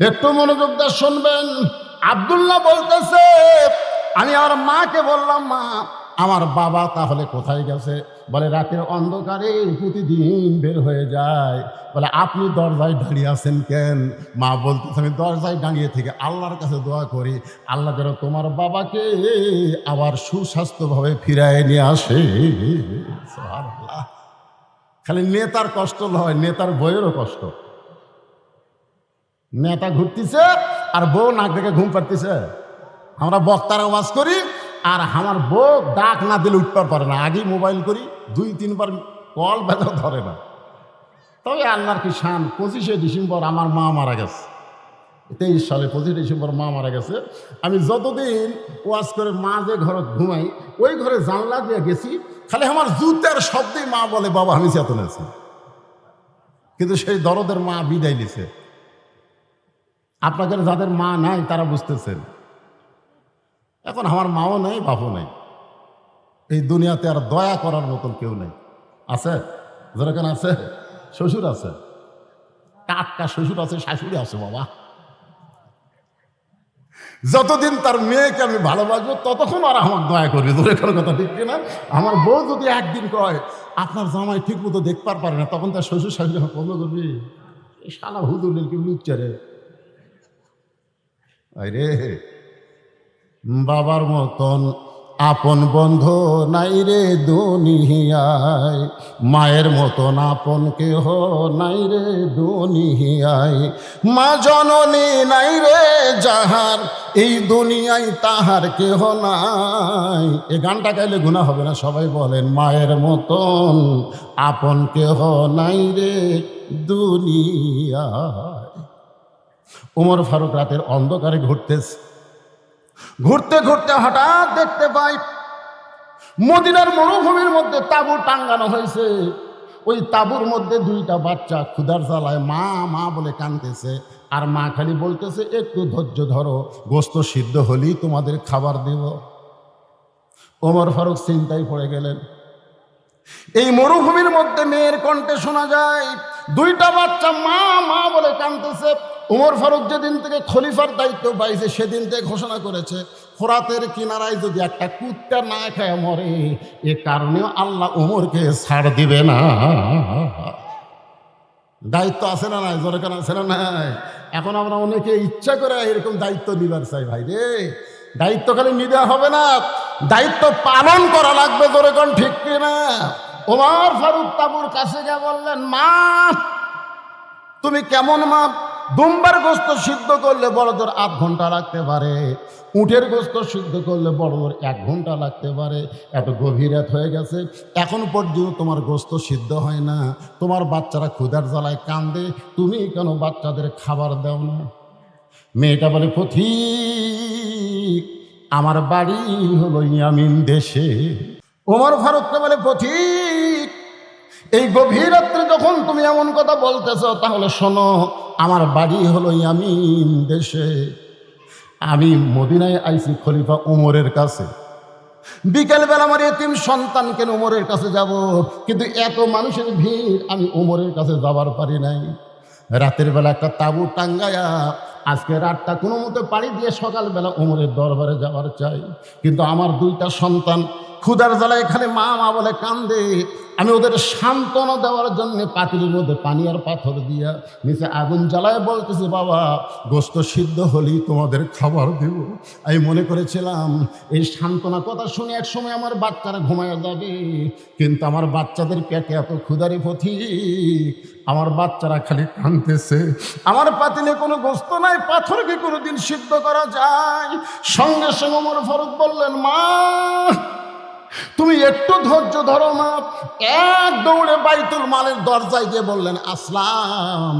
একটু মনোযোগ দিয়ে শুনবেন। আব্দুল্লাহ বলতেছে, আমি আমার মাকে বললাম, মা আমার বাবা তাহলে কোথায় গেছে? বলে রাতের অন্ধকারে প্রতিদিন বের হয়ে যায়। বলে আপনি দরজায় দাঁড়িয়ে আছেন কেন? মা বলতেছে, আমি দরজায় দাঁড়িয়ে থেকে আল্লাহর কাছে দোয়া করি, আল্লাহ যেন তোমার বাবাকে আবার সুস্বাস্থ্যভাবে ফিরায় নিয়ে আসে। সুবহানাল্লাহ। খালি নেতার কষ্ট নয়, নেতার বইয়েরও কষ্ট। নেতা ঘুরতেছে আর বউ নাক দেখে ঘুম পাড়তেছে। আমরা বক্তারা ওয়াজ করি আর আমার বউ ডাক না দিলে উঠতে পারে না, আগেই মোবাইল করি, 2-3 বার কল বেলা ধরে না। তবে আল্লাহর কি শান, 25শে ডিসেম্বর আমার মা মারা গেছে। 23 সালে 25 ডিসেম্বর মা মারা গেছে। আমি যতদিন ওয়াজ করে মা যে ঘরে ঘুমাই, ওই ঘরে জানলা দিয়ে গেছি, খালি আমার জুতের শব্দেই মা বলে, বাবা আমি চেতন আছি। কিন্তু সেই দরদের মা বিদায় নিছে। আপনাদের যাদের মা নাই তারা বুঝতেছেন। এখন আমার মাও নাই, বাপও নাই, এই দুনিয়াতে আর দয়া করার মতন কেউ নেই। আছে যেরকম আছে, শ্বশুর আছে, টাটকা শ্বশুর আছে, শাশুড়ি আছে। বাবা যতদিন তার মেয়েকে আমি ভালোবাসবো ততক্ষণ আর আমাকে দয়া করবে। ধরে কোনো কথা ঠিক কিনা? আমার বউ যদি একদিন কয় আপনার জামাই ঠিক মতো দেখতে পারে না, তখন তার শ্বশুর শাশুড়ি আমার পছন্দ করবি? এই শালা হুজুর কি লুচ্চারে রে। বাবার মতন আপন বন্ধু নাই রে দুনিয়ায়, মায়ের মতন আপন কেহ নাই রে দুনিয়ায়, মা জননী নাই রে যাহার এই দুনিয়ায় তাহার কেহ নাই। এই গানটা গাইলে গুনাহ হবে না? সবাই বলেন, মায়ের মতন আপন কেহ নাই রে দুনিয়ায়। ওমর ফারুক রাতের অন্ধকারে ঘুরতেছে। ঘুরতে ঘুরতে হঠাৎ দেখতে পাই মদিনার মরুভূমির মধ্যে তাঁবু টাঙ্গানো হয়েছে। ওই তাঁবুর মধ্যে 2টা বাচ্চা ক্ষুধার জ্বালায় মা মা বলে কাঁদতেছে। আর মা খালি বলতেছে, একটু ধৈর্য ধরো, গোস্ত সিদ্ধ হলেই তোমাদের খাবার দেব। ওমর ফারুক চিন্তায় পড়ে গেলেন। এই মরুভূমির মধ্যে মেয়ের কণ্ঠে শোনা যায় 2টা বাচ্চা মা মা বলে কাঁদতেছে। ওমর ফারুক যেদিন থেকে খলিফার দায়িত্ব পাইছে সেদিন থেকে ঘোষণা করেছে, ফোরাতের কিনারায় যদি একটা কুত্তা না খায় মরে, এ কারণেও আল্লাহ ওমরকে ছাড় দিবে না। দায়িত্ব আছে না নাই? জোরকান আছে না নাই? এখন আমরা অনেকে ইচ্ছা করে এরকম দায়িত্ব নিবার চাই। ভাই রে, দায়িত্ব খালি নিতে হবে না, দায়িত্ব পালন করা লাগবে। জোরকান ঠিক কিনা? ওমর ফারুক তাঁবুর কাছে গিয়ে বললেন, মা তুমি কেমন মা? দুম্বার গোস্ত সিদ্ধ করলে বড়দের 8 ঘন্টা লাগতে পারে, উটের গোস্ত সিদ্ধ করলে বড়দের 1 ঘন্টা লাগতে পারে। এত গভীর রাত হয়ে গেছে, এখন পর্যন্ত তোমার গোস্ত সিদ্ধ হয় না, তোমার বাচ্চারা ক্ষুধার জ্বালায় কান্দে, তুমি কেন বাচ্চাদের খাবার দাও না? মেয়েটা বলে, পথিক আমার বাড়ি হলো ইয়ামিন দেশে। ওমর ফারুককে বলে, পথিক এই গভীর রাত্রে যখন তুমি এমন কথা বলতেছ, তাহলে শোনো, আমার বাড়ি হলো ইয়ামিন দেশে। আমি মদিনায় আইছি খলিফা ওমরের কাছে। বিকেলবেলা আমার এতিম সন্তানকে ওমরের কাছে যাব, কিন্তু এত মানুষের ভিড়, আমি ওমরের কাছে যাবার পারি নাই। রাতের বেলা একটা তাঁবু টাঙ্গায়া আজকে রাতটা কোনো মতে পাড়ি দিয়ে সকালবেলা ওমরের দরবারে যাওয়ার চাই। কিন্তু আমার 2টা সন্তান ক্ষুধার জ্বালায় এখানে মা মা বলে কান্দে। আমি ওদের সান্ত্বনা দেওয়ার জন্য পাতিলের মধ্যে পানি আর পাথর দিয়া নিচে আগুন জ্বালায় বলতেছি, বাবা গোস্ত সিদ্ধ হলেই তোমাদের খাবার দেব। আমি মনে করেছিলাম এই সান্ত্বনা কথা শুনে এক সময় আমার বাচ্চারা ঘুমায় যাবে, কিন্তু আমার বাচ্চাদের পেটে এত ক্ষুধারে পথিক, আমার বাচ্চারা খালি কাঁদতেছে। আমার পাতিলে কোনো গোস্ত নাই, পাথরকে কোনোদিন সিদ্ধ করা যায়? সঙ্গে সঙ্গে ওমর ফারুক বললেন, মা তুমি একটু ধৈর্য ধরো না। এক দৌড়ে বাইতুল মালের দরজায় গিয়ে বললেন, আসলাম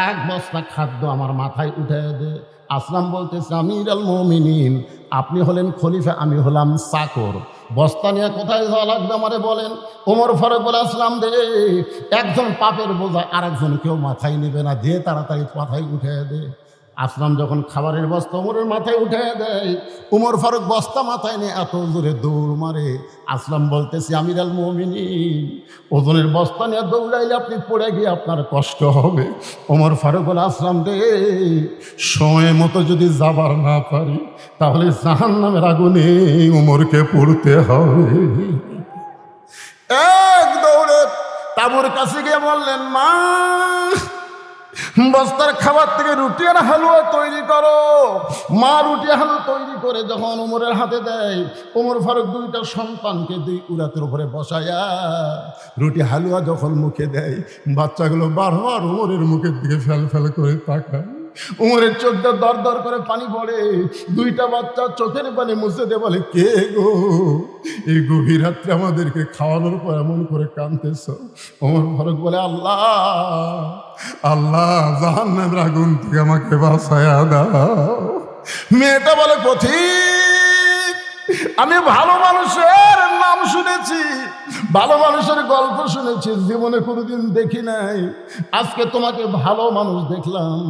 1 বস্তা খাদ্য আমার মাথায় উঠে দে। আসলাম বলতেছে, আমির আল মুমিনিন, আপনি হলেন খলিফা, আমি হলাম চাকর, বস্তা নিয়ে কোথায় যাওয়া লাগবে আমারে বলেন। ওমর ফারুক বলে, আসলাম দে, একজন পাপের বোঝা আরেকজন কেউ মাথায় নেবে না, দিয়ে তাড়াতাড়ি মাথায় উঠে দে। আসলাম যখন খাবারের বস্তা উমরের মাথায় উঠে দেয়, উমর ফারুক বস্তা মাথায় নিয়ে এত জোরে দৌড় মারে। আসলাম বলতেছি, আমিরাল মুমিনিন, ওজনের বস্তা নিয়ে দৌড়াইলে আপনি পড়ে গিয়ে আপনার কষ্ট হবে। ওমর ফারুক বলে, আসলাম রে, সময় মতো যদি যাবার না পারি তাহলে জাহান্নামের আগুনে উমরকে পড়তে হবে। এক দৌড়ে তাবুর কাছে গিয়ে বললেন, মা, বস্তার খাবার থেকে রুটি আর হালুয়া তৈরি করো। মা রুটি হালুয়া তৈরি করে যখন উমরের হাতে দেয়, উমর ফারুক দুইটা সন্তানকে দুই উরাতের উপরে বসায়া রুটি হালুয়া যখন মুখে দেয়, বাচ্চাগুলো বারবার উমরের মুখের দিকে ফেল ফেল করে তাকায়। উমরের চোখটা দর দর করে পানি পড়ে। দুইটা বাচ্চা চোখের পানি মুছে দিয়ে বলে, কে গো, এই গভীর রাত্রে আমাদেরকে খাওয়ানোর পর এমন করে কাঁদতেছ? ওমর ফারুক বলে, আল্লাহ, আল্লাহ, জাহান্নামের আগুন থেকে আমাকে বাঁচায়া দাও। মেয়েটা বলে, পথিক, আমি ভালো মানুষের নাম শুনেছি, ভালো মানুষের গল্প শুনেছি, জীবনে কোনোদিন দেখি নাই। আজকে তোমাকে ভালো মানুষ দেখলাম।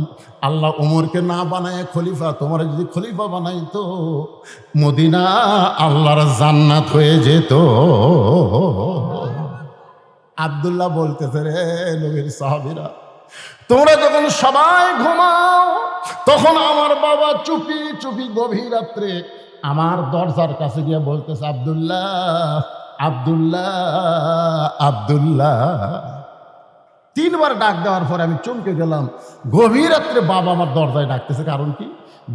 আল্লাহ উমরকে না বানায় খলিফা, তোমার যদি খলিফা বানাইতো, মদিনা আল্লাহর জান্নাত হয়ে যেত। আব্দুল্লাহ বলতেছে, রে নবীর সাহাবীরা, তোমরা যখন সবাই ঘুমাও তখন আমার বাবা চুপি চুপি গভীর রাত্রে আমার দরজার কাছে গিয়ে বলতেছে, আব্দুল্লাহ, আব্দুল্লাহ, আব্দুল্লাহ। তিনবার ডাক দেওয়ার পরে আমি চমকে গেলাম। গভীর রাত্রে বাবা আমার দরজায় ডাকতেছে, কারণ কি?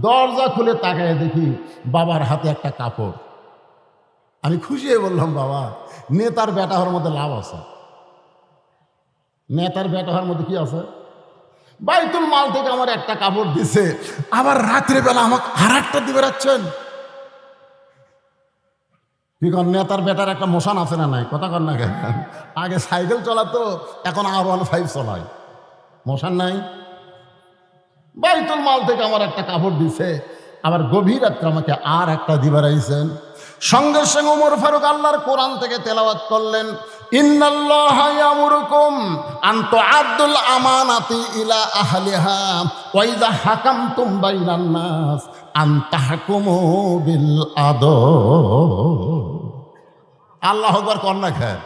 দরজা খুলে তাকায় দেখি বাবার হাতে একটা কাপড়। আমি খুশি হয়ে বললাম, বাবা, নেতার বেটা হওয়ার মধ্যে লাভ আছে। নেতার বেটা হওয়ার মধ্যে কি আছে? বাইতুল মাল থেকে আমার একটা কাপড় দিছে, আবার রাত্রেবেলা আমাকে আর একটা দিবে রাখছেন। কি কর, নেতার বেটার একটা মোশন আছে না নাই? কথা কর না কেন? আগে সাইকেল চলাতো, এখন R15 চলায়, মোশন নাই। বাইতুল মাল থেকে আমার একটা কাপড় দিছে, আবার গভীর রাত্রে আমাকে আর একটা দিবার আইছেন। সঙ্গে সঙ্গে ওমর ফারুক আল্লাহর কোরআন থেকে তেলাওয়াত করলেন, ইন্নাল্লাহা ইয়ামুরুকুম আন তুআদ্দুল আমানাতি ইলা আহলিহা ওয়া ইযা হাকামতুম বাইনান নাস আন তাহকুমু বিল আদল। আল্লাহু আকবার কর না খায়।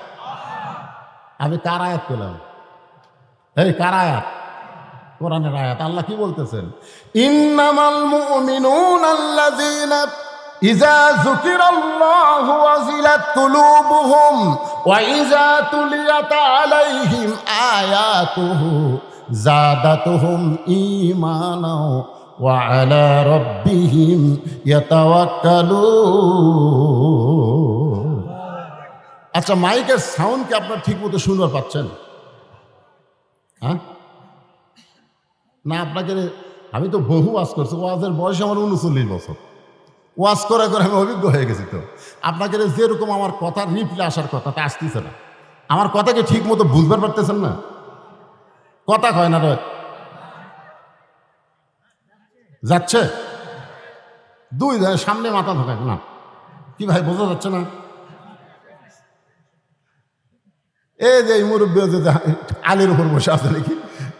আমি কার আয়াত পেলাম? এই কার আয়াত? কোরআনের আয়াত। আল্লাহ কি বলতেছেন? ইন্নামাল মুমিনুনা আল্লাযীনা ইযা যুকিরাল্লাহু ওয়াজিলাত কুলুবুহুম ওয়া ইযা তুলিয়াত আলাইহিম আয়াতুহু যাদাতুহুম ঈমানা ওয়া আলা রাব্বিহিম ইয়াতাওয়াক্কালুন। আচ্ছা, মাইকের সাউন্ড কি আপনারা ঠিক মতো শুনতে পাচ্ছেন? হ্যাঁ না? আপনাকে আমি তো বহু ওয়াজ করছি, ওয়াজের বয়স আমার 39 বছর। ওয়াজ করে করে আমি অভিজ্ঞ হয়ে গেছি। তো আপনাকে যেরকম আমার কথার রিপ্লে আসার কথা, তা আসতেছে না। আমার কথাকে ঠিক মতো বুঝতে পারতেছেন না? কথা কয় না রে, যাচ্ছে দুই সামনে মাথা ঢোকায় না। কি ভাই, বোঝা যাচ্ছে না? এই যে মুরব্বী আলের উপর বসে আছে নাকি,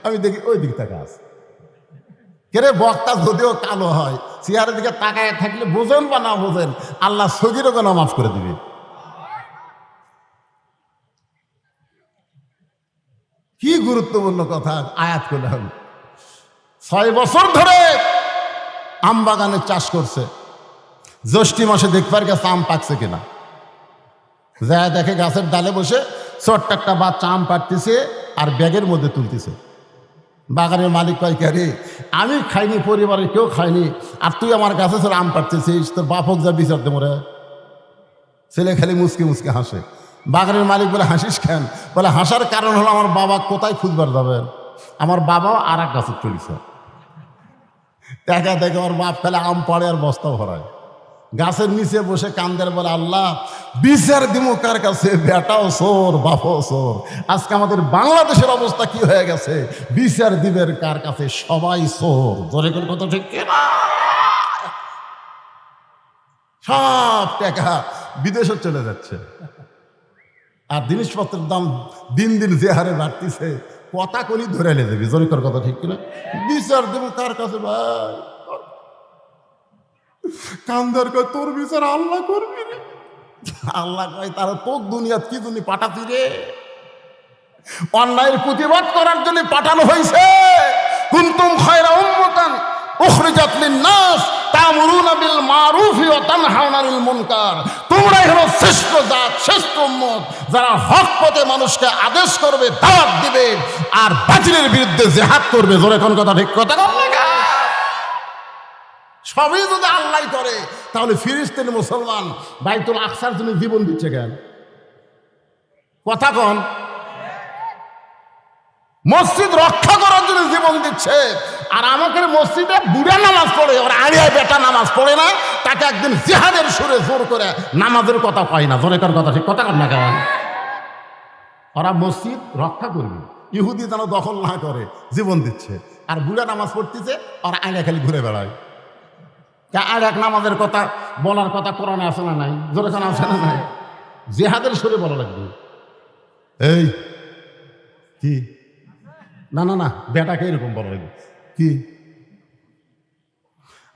আমি দেখি ওই দিক থেকে আছে। কেরে বক্তা যদিও কালো হয়, চেয়ারের দিকে তাকায় থাকলে বোঝেন বা না বোঝেন, আল্লাহ সগীরও কেন মাফ করে দিবে। কি গুরুত্বপূর্ণ কথা আয়াত করলাম। 6 বছর ধরে আম বাগানের চাষ করছে। জ্যৈষ্ঠ মাসে দেখবার গেছে আম পাকছে কিনা, যা দেখে গাছের ডালে বসে ছোট্ট একটা বাচ্চা আম পাড়তেছে আর ব্যাগের মধ্যে তুলতেছে। বাগানের মালিক কয়, কে রে, আমি খাইনি, পরিবারের কেউ খায়নি, আর তুই আমার গাছে ছেড়ে আম পাড়তেছিস, তোর বাপ হোক যা বিচার দে মোরে। ছেলে খালি মুসকে মুসকে হাসে। বাগানের মালিক বলে, হাসিস কেন? বলে, হাসার কারণ হলো আমার বাবা কোথায় খুঁজবার যাবেন, আমার বাবাও আর এক গাছের চলিছে। দেখা দেখে আমার বাপ খালি আম পাড়ে আর বস্তা ভরায়। গাছের নিচে বসে কান্দের, বলে, আল্লাহ বিচার দিমু কার কাছে? বেটাও চোর, বাপও চোর। আজকে আমাদের বাংলাদেশের অবস্থা কি হয়ে গেছে? বিচার দিবের কার কাছে? সবাই চোর। জোরে করে কথা ঠিক কিনা? সব টাকা বিদেশে চলে যাচ্ছে, আর জিনিসপত্রের দাম দিন দিন যে হারে বাড়তিছে, কথা কলি ধরে এনে দেবি, জরিকর কথা ঠিক কিনা? বিচার দেবো কার কাছে ভাই? কান্দার কয় তোর বিচার আল্লাহ করবি রে। আল্লাহ কয় তারা তোর দুনিয়াত কি জন্য পাঠাতি রে? অন্যায়ের প্রতিবাদ করার জন্য পাঠানো হয়েছে। কুনতুম খায়রা উম্মাতান উখরিজাত লিন-নাস তা'মুরুনা বিল মারুফি ওয়া তানহাউনা আনিল মুনকার। তোমরাই হলো শ্রেষ্ঠ জাত, শ্রেষ্ঠ উম্মত, যারা হক পথে মানুষকে আদেশ করবে, দাওয়াত দিবে, আর বাতিলের বিরুদ্ধে জিহাদ করবে। জোরে কোন কথা ঠিক কথা কন না? সবই যদি আল্লাহ করে, তাহলে ফিলিস্তিনি মুসলমান বাইতুল আকসার জন্য জীবন দিচ্ছে কেন? কথা কন। মসজিদ রক্ষা করার জন্য জীবন দিচ্ছে, আর আমাদের মসজিদে বুড়া নামাজ পড়ে, ওরা আড়িয়ায় বেটা নামাজ পড়ে না, তাকে একদিন জিহাদের সুরে জোর করে নামাজের কথা পায় না। জোরে কথা ঠিক কথা কন না কেন? ওরা মসজিদ রক্ষা করবে, ইহুদি যেন দখল না করে জীবন দিচ্ছে, আর বুড়া নামাজ পড়তেছে, ওরা আড়িয়া খালি ঘুরে বেড়ায়। আর এক নামাজের কথা বলার কথা কোরআনে আছে না নাই? জোরে কোন আছে না নাই? জিহাদের সুরে বলা লাগবে। এই কি না না না, বেটাকে এরকম বলা লাগবে কি?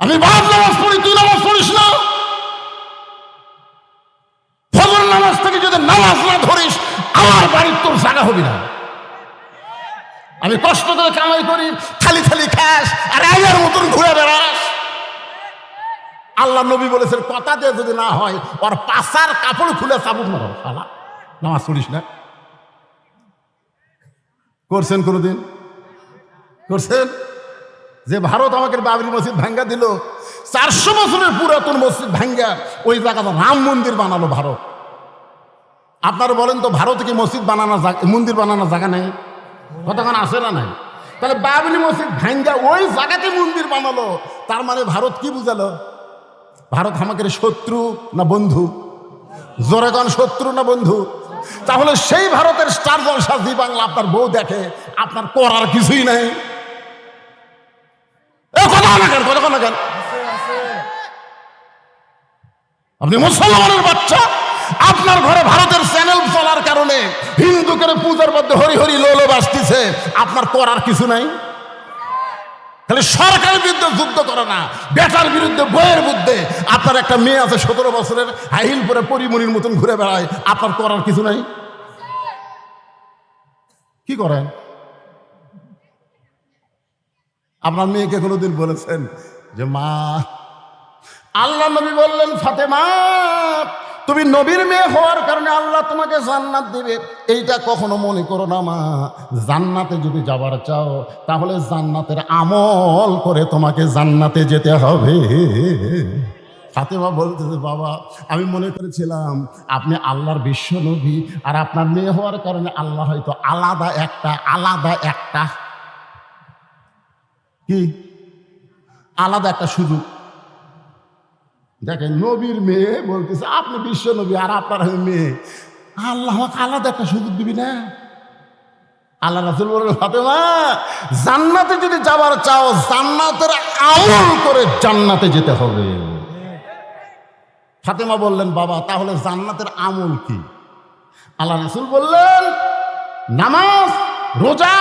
আমি বাদ নামাজ পড়ি, তুই নামাজ পড়িস না? ফজর নামাজ থেকে যদি নামাজ না ধরিস, আমার বাড়ির তোর জায়গা হবি না। আমি কষ্ট করে কামাই করি, খালি খালি খাস, আর আইয়ার মতন ঘুরে বেড়াস। আল্লাহ নবী বলেছেন, কথা দিয়ে যদি না হয়, ওর পাশার কাপড় খুলে চাবুক মারো। শালা নামাজ পড়িস না? করছেন কোনোদিন? করছেন? যে ভারত আমাকে বাবরি মসজিদ ভাঙ্গা দিল, 400 বছরের পুরাতন মসজিদ ভাঙ্গা ওই জায়গাটা রাম মন্দির বানালো ভারত। আপনারা বলেন তো, ভারতে কি মসজিদ বানানোর মন্দির বানানোর জায়গা নেই? কতক্ষণ আসে না নাই? তাহলে বাবরি মসজিদ ভাঙ্গা ওই জায়গাতে মন্দির বানালো, তার মানে ভারত কি বুঝালো? ভারত আমাদের শত্রু না বন্ধু? জোরে কোন, শত্রু না বন্ধু? তাহলে সেই ভারতের স্টার জলসা জি বাংলা আপনার বউ দেখে, আপনার করার কিছুই নাই। আপনি মুসলমানের বাচ্চা, আপনার ঘরে ভারতের চ্যানেল চলার কারণে হিন্দুকে পূজার মধ্যে হরি হরি লোলো বাজতেছে, আপনার করার কিছু নাই। তাহলে সরকারের বিরুদ্ধে যুদ্ধ করে না, বেটার বিরুদ্ধে, বইয়ের বিরুদ্ধে। আপনার একটা মেয়ে আছে 17 বছরের, হাইল পরে পরিমণির মতন ঘুরে বেড়ায়, আপনার করার কিছু নাই। কি করেন? আপনার মেয়েকে কোনোদিন বলেছেন যে মা? আল্লাহ নবী বললেন, ফাতেমা তুমি নবীর মেয়ে হওয়ার কারণে আল্লাহ তোমাকে জান্নাত দিবে, এইটা কখনো মনে করো না মা। জান্নাতে যদি যাবার চাও, তাহলে জান্নাতের আমল করে তোমাকে জান্নাতে যেতে হবে। ফাতেমা বলতেছে, বাবা আমি মনে করেছিলাম আপনি আল্লাহর বিশ্ব নবী, আর আপনার মেয়ে হওয়ার কারণে আল্লাহ হয়তো আলাদা একটা কি আলাদা একটা সুযোগ। দেখেন, নবীর মেয়ে বলতেছে আপনি বিশ্ব নবী, আর আপনার মেয়ে, আল্লাহ আলাদা একটা সুযোগ দিবি না? আল্লাহ রাসূল বললেন, ফাতেমা জান্নাতে যদি যাবার চাও, জান্নাতের আমল করে জান্নাতে যেতে হবে। ফাতেমা বললেন, বাবা তাহলে জান্নাতের আমল কি? আল্লাহ রাসূল বললেন, নামাজ, রোজা,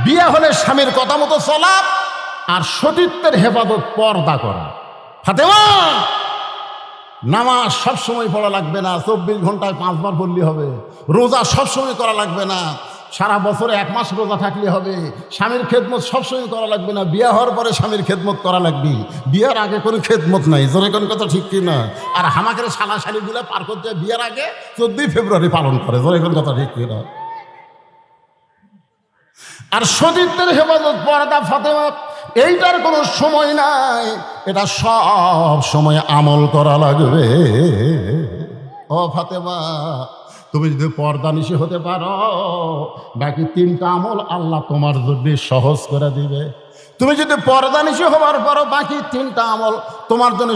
বিয়ে হলে স্বামীর কথা মতো চলা, আর সতীত্বের হেফাজত, পর্দা করা। ফাতেমা নামাজ সবসময় পড়া লাগবে না, 24 ঘন্টায় 5 বার পড়লে হবে। রোজা সবসময় করা লাগবে না, সারা বছরে 1 মাস রোজা থাকলে হবে। স্বামীর খেদমত সবসময় করা লাগবে না, বিয়ে হওয়ার পরে স্বামীর খেদমত করা লাগবে। বিয়ের আগে কোনো খেদমত নাই। জোরে কোন কথা ঠিক কি না? আর হামাকের শালাশালিগুলো পার করতে বিয়ের আগে 14 ফেব্রুয়ারি পালন করে। জোরে কোন কথা ঠিক কি না? আর সতীত্বের হেফাজত, পর্দা, ফাতেমা, এইটার কোনো সময় নাই, এটা সব সময় আমল করা লাগবে। ও ফাতেমা, তুমি যদি পর্দা নিশি হতে পারো, বাকি 3টা আমল আল্লাহ তোমার জন্য সহজ করে দিবে। তুমি যদি পর্দা নিশি হবার পরও বাকি 3টা আমল তোমার জন্য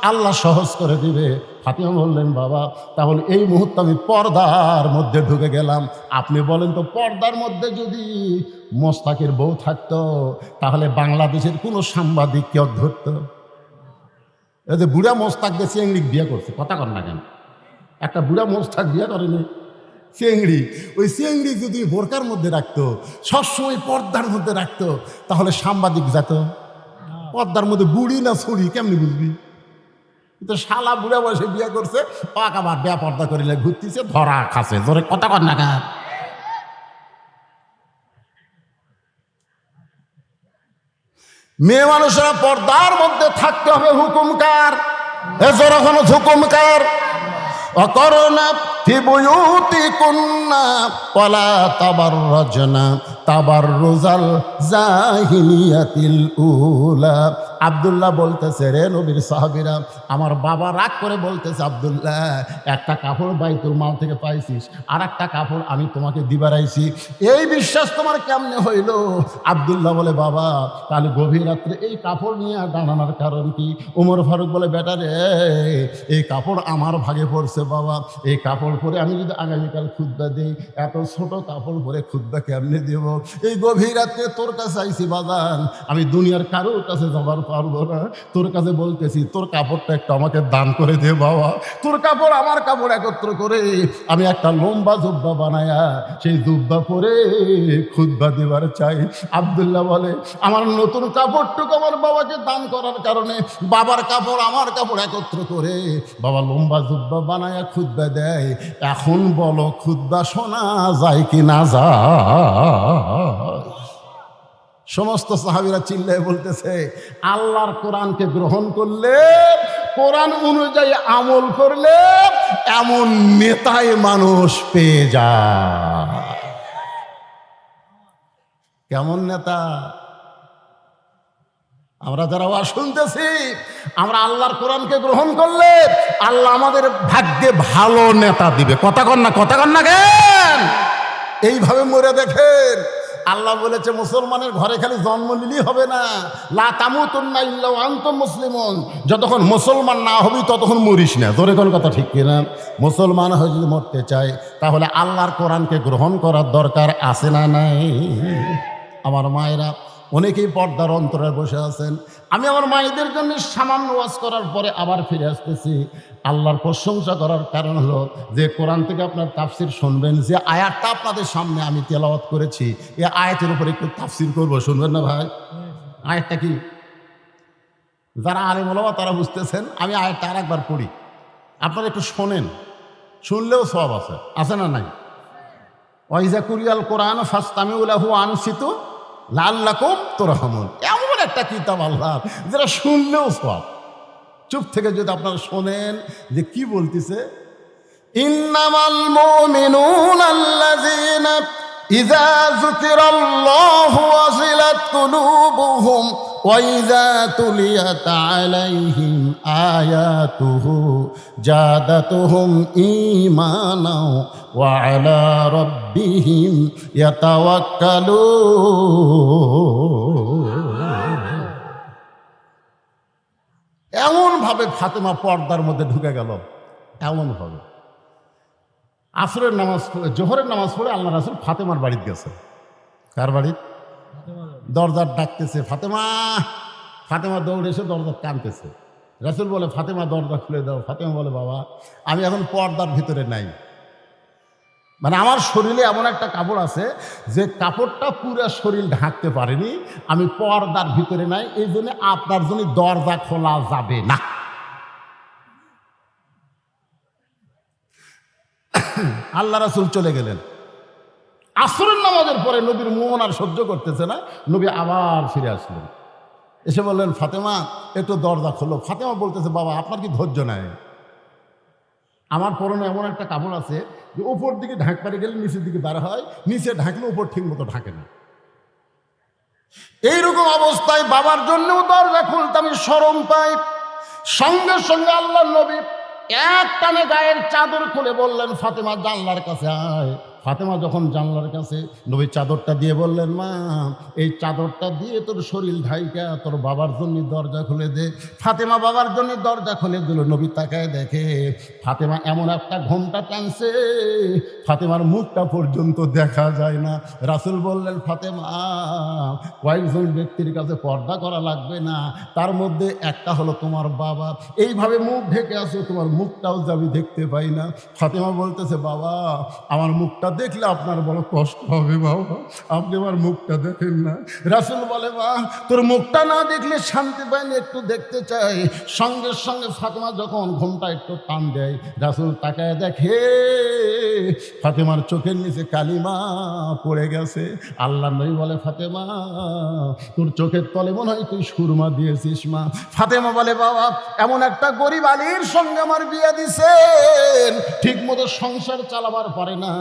আল্লাহ সহজ করে দিবে। ফাতেমা বললেন, বাবা তাহলে এই মুহূর্তে আমি পর্দার মধ্যে ঢুকে গেলাম। আপনি বলেন তো, পর্দার মধ্যে যদি মোস্তাকের বউ থাকতো, তাহলে বাংলাদেশের কোনো সাংবাদিক কেউ ধরত? এই যে বুড়া মোস্তাক দেশে ইংলিশ বিয়ে করছে, কথা কর না কেন? একটা বুড়া মোস্তাক বিয়ে করেনি, চিংড়ি, ওই চিংড়ি যদি বোরকার মধ্যে রাখতো, সবসময় পর্দার মধ্যে রাখতো, তাহলে সাংবাদিক যেত। পর্দার মধ্যে বুড়ি না ছুড়ি কেমনি বুঝবি? তো শালা বুড়া বয়সে বিয়ে করছে, আবার বেয়া পর্দা করিলে ঘুরতেছে, ধরা খাচ্ছে। ধরে কথা কর না কার। মেয়ে মানুষেরা পর্দার মধ্যে থাকতে হবে। হুকুমকার এজরখন হুকুমকার অকরনা ফি বুয়ুতিকুন্না ওয়ালা তাবাররাজনা তাবাররুজাল জাহিলিয়াতিল উলা। আব্দুল্লাহ বলতেছে, রে নবীর সাহাবীরা, আমার বাবা রাগ করে বলতেছে, আব্দুল্লাহ, একটা কাপড় বাইতুল মাল থেকে পাইছিস, আর একটা কাপড় আমি তোমাকে দিবার আইছি, এই বিশ্বাস তোমার কেমনে হইল? আব্দুল্লাহ বলে, বাবা, কাল গভীর রাত্রে এই কাপড় নিয়ে দাঁড়ানোর কারণ কি? ওমর ফারুক বলে, বেটা রে, এই কাপড় আমার ভাগে পড়ছে বাবা, এই কাপড় পরে আমি যদি আগামীকাল খুতবা দিই, এত ছোট কাপড় পরে খুতবা কেমনে দেব? এই গভীর রাত্রে তোর কাছে আইছি বাজান, আমি দুনিয়ার কারোর কাছে যাবার পারবো না, তোর কাছে বলতেছি, তোর কাপড়টা একটু আমাকে দান করে দে বাবা। তোর কাপড় আমার কাপড় একত্র করে আমি একটা লম্বা জুব্বা বানায়া সেই জুব্বা পরে খুতবা দিবার চাই। আব্দুল্লাহ বলে, আমার নতুন কাপড়টুকু আমার বাবাকে দান করার কারণে বাবার কাপড় আমার কাপড় একত্র করে বাবা লম্বা জুব্বা বানায়া খুতবা দেয়। এখন বলো, খুতবা শোনা যায় কি না যায়? সমস্ত সাহাবীরা চিল্লায় বলতেছে, আল্লাহর কোরআনকে গ্রহণ করলে, কোরআন অনুযায়ী আমল করলে এমন নেতাই মানুষ পেয়ে যায়। কেমন নেতা? আমরা যারা ওয়াজ শুনতেছি, আমরা আল্লাহর কোরআনকে গ্রহণ করলে আল্লাহ আমাদের ভাগ্যে ভালো নেতা দিবে। কথা কন না, কথা কন না কেন? এইভাবে মরে দেখেন। আল্লাহ বলেছে, মুসলমানের ঘরে খালি জন্ম নিলেই হবে না, লা তামুতুন্না ইল্লা ওয়া আনতুম মুসলিমুন। যতক্ষণ মুসলমান না হবি ততক্ষণ মরিস না। জোরে কোন কথা ঠিক কিনা? মুসলমান হয়ে যদি মরতে চায়, তাহলে আল্লাহর কোরআনকে গ্রহণ করার দরকার আছে না নাই? আমার মায়েরা অনেকেই পর্দার অন্তরে বসে আছেন। আমি আমার মায়েদের জন্য সামান্য ওয়াজ করার পরে আবার ফিরে আসতেছি। আল্লাহর প্রশংসা করার কারণ হলো যে কোরআন থেকে আপনার তাফসির শুনবেন। যে আয়াতটা আপনাদের সামনে আমি তেলাওয়াত করেছি, এই আয়াতের উপরে একটু তাফসির করবো, শুনবেন না ভাই? আয়াতটা কি? যারা আলেম ওলামা তারা বুঝতেছেন। আমি আয়াতটা আর একবার পড়ি, আপনারা একটু শোনেন, শুনলেও সব আছে, আছে না নাই? ওয়াইজা কুরিয়াল কোরআন ফাসতামিউ লাহু ওয়া আনসিতু লাআল্লাকুম তুরহামুন। এমন একটা কিতাব আল্লাহ, যেটা শুনলেও সব। চুপ থেকে যদি আপনারা শোনেন যে কি বলতেছে, ইন্নামাল মুমিনুনা আল্লাযীনা ইযা যুকিরাল্লাহু ওয়াজিলাত কুলুবুহুম ওয়া ইযা তুলিয়াত আলাইহিম আয়াতুহু জাদাতুহুম ঈমানাও ওয়া আলা রাব্বিহিম ইয়াতাওয়াক্কালুন। এমনভাবে ফাতেমা পর্দার মধ্যে ঢুকে গেল, এমনভাবে। আসরের নামাজ পড়ে, জোহরের নামাজ পড়ে আল্লাহ রাসূল ফাতেমার বাড়িতে গেছে। কার বাড়ি? দরজার ডাকতেছে, ফাতেমা। ফাতেমা দৌড়ে এসে দরজার টানতেছে। রাসূল বলে, ফাতেমা দরজা খুলে দাও। ফাতেমা বলে, বাবা, আমি এখন পর্দার ভিতরে নাই, মানে আমার শরীরে এমন একটা কাপড় আছে যে কাপড়টা পুরো শরীর ঢাকতে পারেনি, আমি পর্দার ভিতরে নাই, এই জন্য আপনার জন্য দরজা খোলা যাবে না। আল্লাহ রাসূল চলে গেলেন। আসরের নামাজের পরে নবীর মন আর সহ্য করতেছে না, নবী আবার ফিরে আসলেন। এসে বললেন, ফাতেমা, একটু দরজা খোলো। ফাতেমা বলতেছে, বাবা, আপনার কি ধৈর্য নাই? আমার পরনে এমন একটা কাপড় আছে যে উপর দিকে ঢাক পারে গেলে নিচের দিকে বার হয়, নিচে ঢাকলে উপর ঠিক মতো ঢাকে না। এইরকম অবস্থায় বাবার জন্যও দরজা খুলতে আমি শরম পাই। সঙ্গে সঙ্গে আল্লাহর নবী এক টানে গায়ের চাদর খুলে বললেন, ফাতেমা, জানলার কাছে আয়। ফাতেমা যখন জানলার কাছে নবী চাদরটা দিয়ে বললেন, মা এই চাদরটা দিয়ে তোর শরীর ঢাইকা তোর বাবার জন্য দরজা খুলে দে। ফাতেমা বাবার জন্য দরজা খুলে দিল। নবী তাকায় দেখে ফাতেমা এমন একটা ঘোমটা টানছে, ফাতেমার মুখটা পর্যন্ত দেখা যায় না। রাসূল বললেন, ফাতেমা কয়েকজন ব্যক্তির কাছে পর্দা করা লাগবে না, তার মধ্যে একটা হলো তোমার বাবা। এইভাবে মুখ ঢেকে আছো, তোমার মুখটাও যে আমি দেখতে পাই না। ফাতেমা বলতেছে, বাবা আমার মুখটা দেখলে আপনার বড় কষ্ট হবে, বাবা আপনি আমার মুখটা দেখেন না। রাসূল বলে, মা তোর মুখটা না দেখলে শান্তি পাইনি, একটু দেখতে চাই। সঙ্গে সঙ্গে ফাতেমা যখন ঘোমটা একটু টান দেয়, রাসূল তাকায় দেখে ফাতেমার চোখের নিচে কালিমা পড়ে গেছে। আল্লাহ নবী বলে, ফাতেমা তোর চোখের তলে মনে হয় তুই সুরমা দিয়েছিস মা। ফাতেমা বলে, বাবা এমন একটা গরিব আলীর সঙ্গে আমার বিয়ে দিছেন, ঠিক মতো সংসার চালাবার পারে না,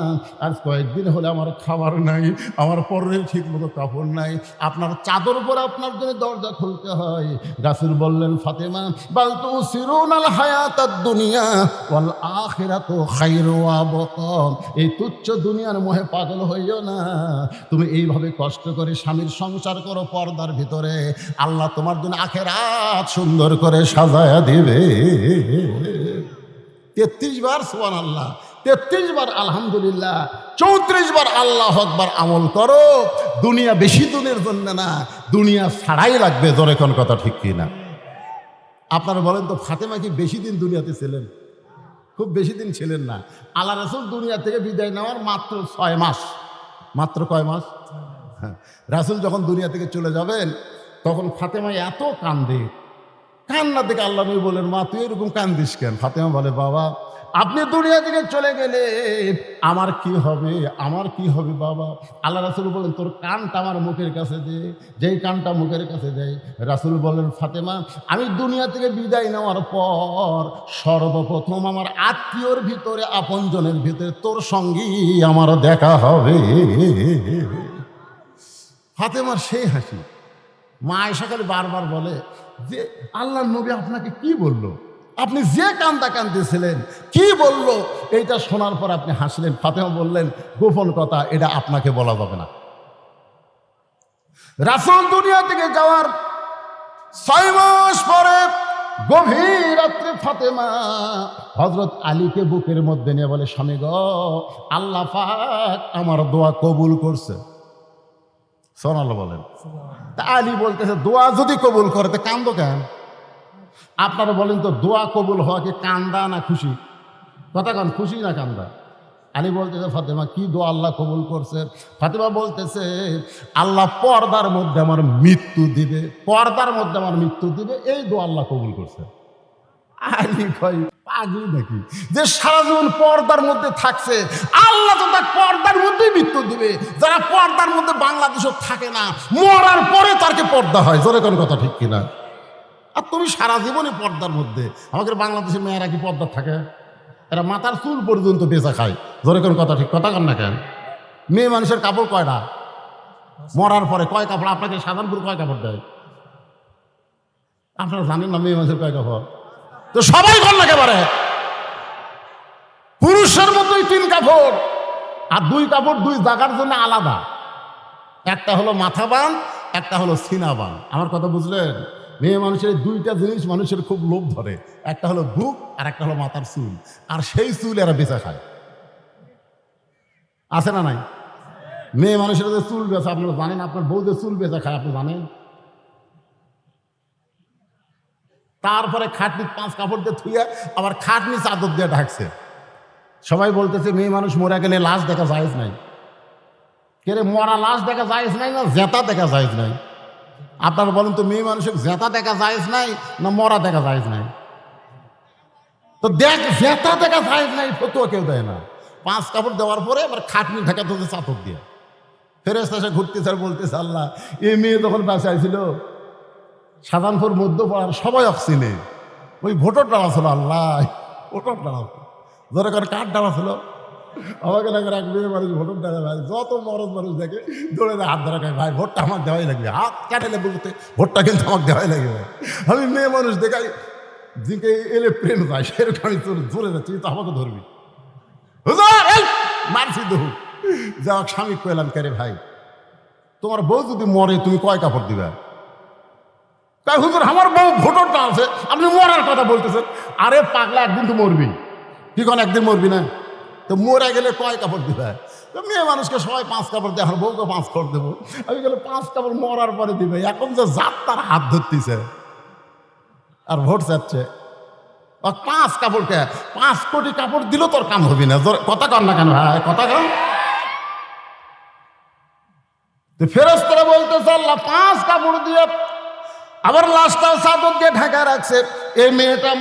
আজ কয়েকদিন হলে আমার খাবার নাই, আমার পরের ঠিক মতো কাপড় নাই, আপনার চাদর পরে আপনার জন্য দরজা খুলতে হয়। রাসূল বললেন, ফাতেমা বাল তুসিরুনাল হায়াতাদ দুনিয়া ওয়াল আখিরাতু খায়রু ওয়া আবকা। এই তুচ্ছ দুনিয়ার মোহে পাগল হইও না, তুমি এইভাবে কষ্ট করে স্বামীর সংসার করো পর্দার ভিতরে, আল্লাহ তোমার জন্য আখিরাত সুন্দর করে সাজায়া দিবে। 33 বার সুবহানাল্লাহ, 33 বার আলহামদুলিল্লাহ, 34 বার আল্লাহু আকবার আমল করো। দুনিয়া বেশি দিনের জন্য না, দুনিয়া ছাড়াই লাগবে। জোরে কোন কথা ঠিক কি না? আপনারা বলেন তো, ফাতেমা কি বেশি দিন দুনিয়াতে ছিলেন? খুব বেশি দিন ছিলেন না। আল্লাহ রাসূল দুনিয়া থেকে বিদায় নেওয়ার মাত্র 6 মাস। মাত্র কয় মাস? হ্যাঁ। রাসূল যখন দুনিয়া থেকে চলে যাবেন তখন ফাতেমা এত কান্দে, কান্না থেকে আল্লাহ নবী বলেন, মা তুই এরকম কান্দিস কেন? ফাতেমা বলে, বাবা আপনি দুনিয়া থেকে চলে গেলে আমার কি হবে, আমার কি হবে বাবা? আল্লাহ রাসূল বলেন, তোর কানটা আমার মুখের কাছে দে। যেই কানটা মুখের কাছে দেয়, রাসূল বলেন, ফাতেমা আমি দুনিয়া থেকে বিদায় নেওয়ার পর সর্বপ্রথম আমার আত্মীয়র ভিতরে, আপনজনের ভিতরে তোর সঙ্গী আমার দেখা হবে। ফাতেমার সেই হাসি। মা আয়েশা খালি বারবার বলে যে, আল্লাহর নবী আপনাকে কি বললো? আপনি যে কান্দা কান্দিছিলেন কি বললো? এইটা শোনার পর আপনি হাসলেন। ফাতেমা বললেন, গোপন কথা, এটা আপনাকে বলা যাবে না। রাসূল দুনিয়া থেকে যাওয়ার 6 মাস পরে গভীর রাত্রে ফাতেমা হযরত আলীকে বুকের মধ্যে নিয়ে বলে, স্বামী গো, আল্লাহ পাক আমার দোয়া কবুল করছে। সুবহানাল্লাহ বলেন। তা আলী বলতেছে, দোয়া যদি কবুল করে তো কান্দো কেন? আপনারা বলেন তো, দোয়া কবুল হওয়া কি কান্দা না খুশি? কথা কন, খুশি না কান্দা? আলী বলতেছে, ফাতেমা কি দোয়া আল্লাহ কবুল করছে? ফাতেমা বলতেছে, আল্লাহ পর্দার মধ্যে আমার মৃত্যু দিবে, পর্দার মধ্যে আমার মৃত্যু দিবে, এই দোয়া আল্লাহ কবুল করছে। আলী কয়, পাগল নাকি যে সারা জীবন পর্দার মধ্যে থাকছে, আল্লাহ তো তার পর্দার মধ্যেই মৃত্যু দিবে। যারা পর্দার মধ্যে বাংলাদেশও থাকে না, মরার পরে তারকে পর্দা হয়। জোরে কোন কথা ঠিক কিনা? আর তুমি সারা জীবনে পর্দার মধ্যে। আমাদের বাংলাদেশের মেয়েরা কি পর্দা থাকে? এরা মাথার চুল পর্যন্ত বেচা খায়। জোরে কোন কথা ঠিক, কথা কন না কেন? মেয়ে মানুষের কাপড় কয়টা? মরার পরে কয় কাপড়? আপনাকে সাধারণপুর কয় কাপড় দেয়? আপনারা জানেন না মেয়ে মানুষের কয় কাপড়? তো সবাই কর না একেবারে পুরুষের মতোই 3 কাপড়, আর 2 কাপড় 2 জায়গার জন্য আলাদা। একটা হলো মাথা বান, একটা হলো সিনা বান। আমার কথা বুঝলেন? মেয়ে মানুষের 2টা জিনিস মানুষের খুব লোভ ধরে, একটা হলো বুক আর একটা হলো মাথার চুল। আর সেই চুল এরা বেচা খায়। আছে না নাই? মেয়ে মানুষের যে চুল বেচা, আপনারা জানেন? আপনার বউ যে চুল বেচা খায়, আপনি জানেন? তারপরে খাটনি 5 কাপড় দিয়ে থুয়ে আবার খাটনি চাদর দিয়ে ঢাকছে। সবাই বলতেছে মেয়ে মানুষ মরে গেলে লাশ দেখা জায়েজ নাই। কে রে, মরা লাশ দেখা জায়েজ নাই না জেতা দেখা জায়েজ নাই? আপনারা বলেন তো, মেয়ে মানুষের জেতা দেখা জায়েজ নাই না মরা দেখা জায়েজ নাই? তো দেখ, জেতা দেখা জায়েজ নাই ফতোয়া কেউ দেয় না। 5 কাপড় দেওয়ার পরে আবার খাটনি ঢাকা ধরতে চাদর দিয়ে। ফেরেশতা এসে ঘুরতেছে আর বলতেছে, আল্লাহ এই মেয়ে যখন বাঁচাই ছিল সাধারণপুর মধ্যপাড়ার সবাই অক্সিনে ওই ভোটর ডালা ছিল। আল্লাহ, ভোটর ডালা ধরে করে কাঠ ডালা ছিল। আমাকে লাগে এক মেয়ে মানুষ ভোটর ডালা, ভাই যত মরদ মানুষ দেখে দৌড়ে হাত ধরা খায়, ভাই ভোটটা আমার দেওয়াই লাগবে, হাত কাটালে বলতে ভোটটা কিন্তু আমাকে দেওয়াই লাগবে। আমি মেয়ে মানুষ দেখাই দিকে এলে প্রেম যায়, সেরকম আমি তোর জোরে যাচ্ছি, তো আমাকে ধরবি মারছি তো যাক স্বামী কইলাম, কে রে ভাই, তোমার বউ যদি মরে তুমি কয় কাপড় দিবা? তাই হুজুর আমার বউ ভোটরটা আছে, আপনি মরার কথা বলতেছেন। আরে পাগলা, একদিন তো মরবি, কি কোন একদিন মরবি না? তো মরে গেলে কয় কাপড় দিবা? তো মেয়ে মানুষকে সবাই 5 কাপড় দেয়, আমার বউকে 5 কাপড় দেবো। আমি গেলে 5 কাপড় মরার পরে দিবে। এখন যে জাত তার হাত ধরতেছে আর ভোট চাচ্ছে, 5 কাপড়কে 5 কোটি কাপড় দিলেও তোর কাম হবি না। কথা কর না কেন ভাই, কথা কর। ফেরেশতারা বলতেছে আল্লাহ 5 কাপড় দিয়ে আবার লাশটাও চাদর দিয়ে ঢাকা রাখছে। এই মেয়েটা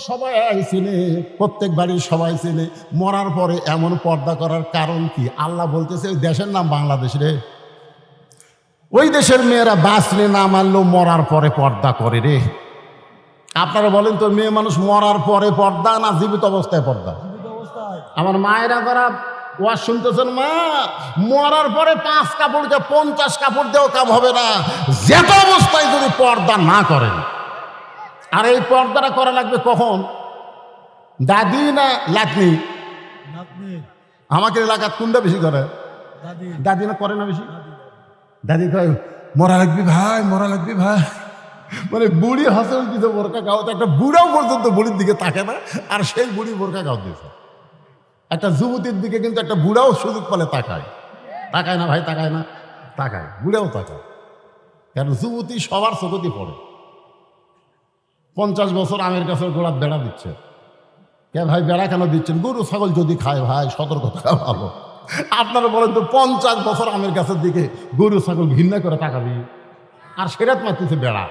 সবাই চিনে, প্রত্যেক বাড়ির সবাই চিনে। মরার পরে এমন পর্দা করার কারণ কি? আল্লাহ বলতেছে ওই দেশের নাম বাংলাদেশ রে, ওই দেশের মেয়েরা বাঁচলে না মানলেও মরার পরে পর্দা করে রে। আপনারা বলেন তো, মেয়ে মানুষ মরার পরে পর্দা না জীবিত অবস্থায় পর্দা? আমার মায়েরা যারা ওয়াজ শুনতেছেন, মা মরার পরে 5 কাপড়কে 50 কাপড় দেওয়া কাম হবে না, যেত অবস্থায় যদি পর্দা না করেন। আর এই পর্দাটা করা লাগবে কখন? দাদি না লাতনি? আমাকে এলাকাত কোনটা বেশি করে? দাদি না করে না বেশি? দাদি কয় মরা লাগবি ভাই, মরা লাগবি ভাই। মানে বুড়ি হাসে দিতে বোরকা গাও, একটা বুড়াও পর্যন্ত বুড়ির দিকে তাকে না, আর সেই বুড়ি বোরকা গাও দিয়েছে। একটা যুবতীর দিকে কিন্তু একটা বুড়াও সুযোগ পেলে তাকায়। তাকায় না ভাই, তাকায় না? তাকায়, বুড়াও তাকায়। কারণ যুবতী সবার চোখতি পড়ে। 50 বছর আমের কাছে গোড়ার বেড়া দিচ্ছে। কে ভাই বেড়া কেন দিচ্ছেন? গরু ছাগল যদি খায় ভাই, সতর্ক থাকা ভালো। আপনারা বলেন তো, 50 বছর আমের গাছের দিকে গরু ছাগল ঘৃণা করে তাকাবি, আর সেরাত মারতেছে বেড়া।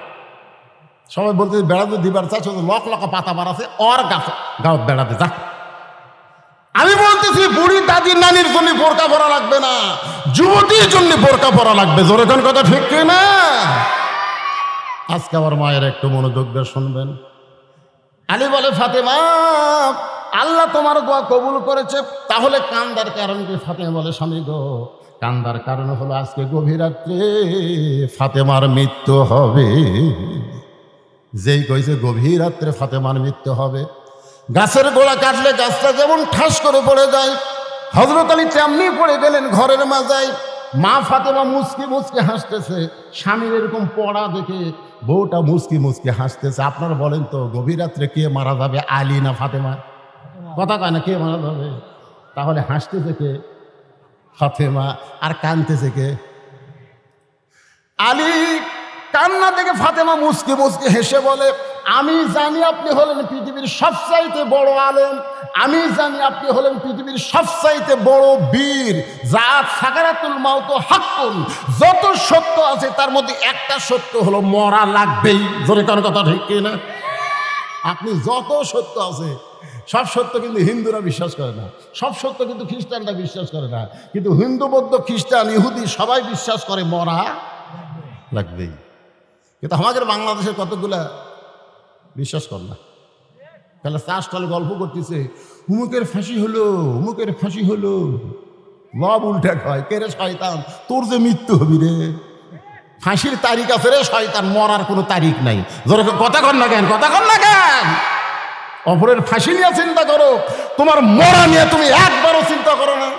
সবাই বলতে বেড়া যদি দিবার চাচ্ছে, লক লকা পাতা বাড়াছে ওর গাছ গাও বেড়াতে যা। আমি বলতেছি বুড়ি দাদি নানির জন্য বোরকা পরা লাগবে না, যুবতীর জন্য বোরকা পরা লাগবে। জোরে কোন কথা ঠিক না? আজকে আমার মায়ের একটু মনোযোগ দিয়ে শুনবেন। আলী বলে ফাতেমা, আল্লাহ তোমার দোয়া কবুল করেছে, তাহলে কান্দার কারণ কি? ফাতেমা বলে স্বামী গো, কান্দার কারণ হলো আজকে গভীর রাত্রে ফাতেমার মৃত্যু হবে। যেই কইছে গভীর রাত্রে ফাতেমার মৃত্যু হবে, গাছের গোড়া কাটলে গাছটা যেমন ঠাস করে পড়ে যায়, হযরত আলী তেমনি পড়ে গেলেন ঘরের মাজায়। মা ফাতেমা মুচকি মুচকি হাসতেছে, স্বামীর এরকম পড়া দেখে বউটা মুচকি মুচকি হাসতেছে। আপনারা বলেন তো, গভীর রাত্রে কে মারা যাবে, আলী না ফাতেমা? কথা কয় না, কে মারা যাবে? তাহলে হাসতেছে কে? ফাতেমা। আর কাঁদতেছে কে? আলী। কান্না থেকে ফাতেমা মুচকি মুচকি হেসে বলে, আমি জানি আপনি হলেন পৃথিবীর সবচাইতে বড় আলেম, আমি জানি আপনি হলেন পৃথিবীর সবচাইতে বড় বীর। জাত সাকারাতুল মাউত হাক্কুন, যত সত্য আছে তার মধ্যে একটা সত্য হলো মরা লাগবেই। জোরে কোন কথা ঠিক কিনা? আপনি যত সত্য আছে, সব সত্য কিন্তু হিন্দুরা বিশ্বাস করে না, সব সত্য কিন্তু খ্রিস্টানরা বিশ্বাস করে না, কিন্তু হিন্দু বৌদ্ধ খ্রিস্টান ইহুদি সবাই বিশ্বাস করে মরা লাগবেই। কিন্তু আমাদের বাংলাদেশের কতগুলা বিশ্বাস কর না। তাহলে চাষটালে গল্প করতেছে, হুমুকের ফাঁসি হলো, হুমুকের ফাঁসি হলো। লব উল্টে খায়, কে রে শয়তান, তোর যে মৃত্যু হবি রে, ফাঁসির তারিখ আছে রে শয়তান, মরার কোনো তারিখ নাই। ধরো কথা কর না কেন, কথা কর না কেন? অপরের ফাঁসি নিয়ে চিন্তা করো, তোমার মরা নিয়ে তুমি একবারও চিন্তা করো না।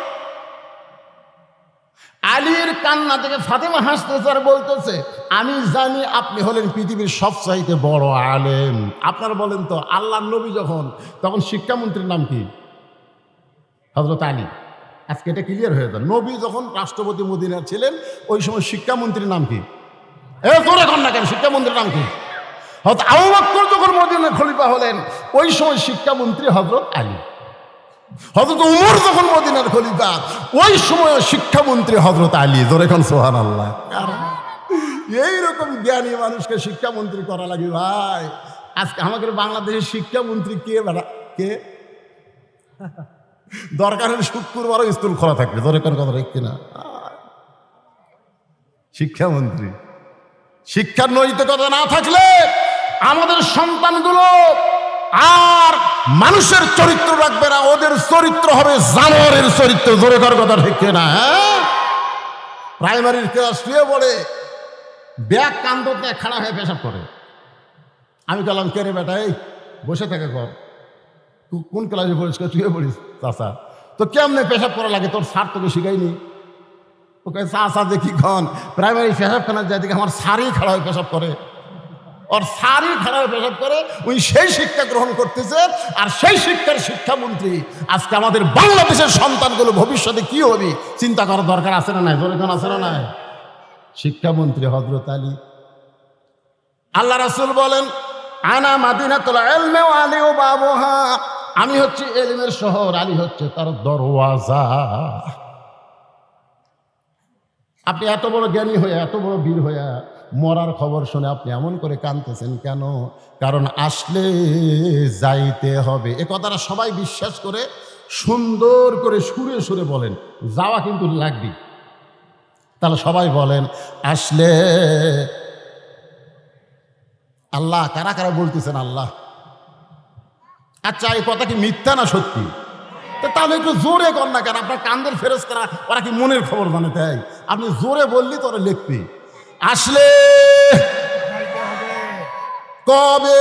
আলীর কান্না থেকে ফাতেমা হাসতেছে আর বলতেছে, আমি জানি আপনি হলেন পৃথিবীর সবচাইতে বড় আলেম। আপনারা বলেন তো, আল্লাহর নবী যখন, তখন শিক্ষামন্ত্রীর নাম কি? হযরত আলী। আজকে এটা ক্লিয়ার হয়ে যায়। নবী যখন রাষ্ট্রপতি মদিনার ছিলেন, ওই সময় শিক্ষামন্ত্রীর নাম কি? তোর এখন না কেন, শিক্ষামন্ত্রীর নাম কি? হযরত আবু বকর যখন মদিনার খলিফা হলেন, ওই সময় শিক্ষামন্ত্রী হযরত আলী। হযরত উমর যখন মদিনার খলিফা, ওই সময় শিক্ষামন্ত্রী হযরত আলী। জোরে কোন সুবহানাল্লাহ। এইরকম জ্ঞানী মানুষকে শিক্ষামন্ত্রী করা লাগে ভাই। আজকে আমাদের বাংলাদেশের শিক্ষামন্ত্রী কে বেড়া? কে? দরকার হলে শুক্রবারও স্কুল খোলা থাকবে। জোরে কোন কথা ঠিক কিনা? শিক্ষামন্ত্রী। শিক্ষার নৈতিকতা না থাকলে আমাদের সন্তানগুলো আর মানুষের চরিত্র রাখবে না, ওদের চরিত্র হবে জানোয়ারের চরিত্র। জোরে কর কথা ঠিক না? হ্যাঁ, প্রাইমারির ক্লাস শুয়ে পড়ে ব্যাগ কান্দতে খাড়া হয়ে পেশাব করে। আমি বললাম, কে রে বেটা, এই বসে থাকে কর, তুই কোন ক্লাসে পড়িস? শুয়ে পড়িস চাচা। তো কেমনে পেশাব করা লাগে তোর স্যার তোকে শিখাইনি? ওকে চা দেখি খন প্রাইমারি পেশাবখানার যাই দেখি আমার স্যারই খাড়া হয়ে পেশাব করে, ওর স্যারই খাড়া হয়ে পেশাব করে। উনি সেই শিক্ষা গ্রহণ করতেছে, আর সেই শিক্ষার শিক্ষামন্ত্রী। আজকে আমাদের বাংলাদেশের সন্তানগুলো ভবিষ্যতে কি হবে চিন্তা করার দরকার আছে না নাই? জোরেখান আছে না নাই? শিক্ষামন্ত্রী হযরত আলী। আল্লাহ রাসূল বলেন, আনা মাদিনাতুল ইলমি ওয়া আলী বাবুহা, আমি হচ্ছে ইলমের শহর, আলী হচ্ছে তার দরওয়াজা। আপনি এত বড় জ্ঞানী হয়ে, এত বড় বীর হয়ে মরার খবর শুনে আপনি এমন করে কাঁদতেছেন কেন? কারণ আসলে যাইতে হবে। এ কথাটা সবাই বিশ্বাস করে সুন্দর করে সুরে সুরে বলেন, যাওয়া কিন্তু লাগবে। তাহলে সবাই বলেন আসলে। আল্লাহ, কারা কারা বলতেছেন আল্লাহ? আচ্ছা, এই কথা কি মিথ্যা না সত্যি? তাহলে একটু জোরে কর না কেন? আপনার কান্দের ফেরেশতারা ওরা কি মনের খবর জানে? তাই আপনি জোরে বললি তোরা লিখবি আসলে কবে।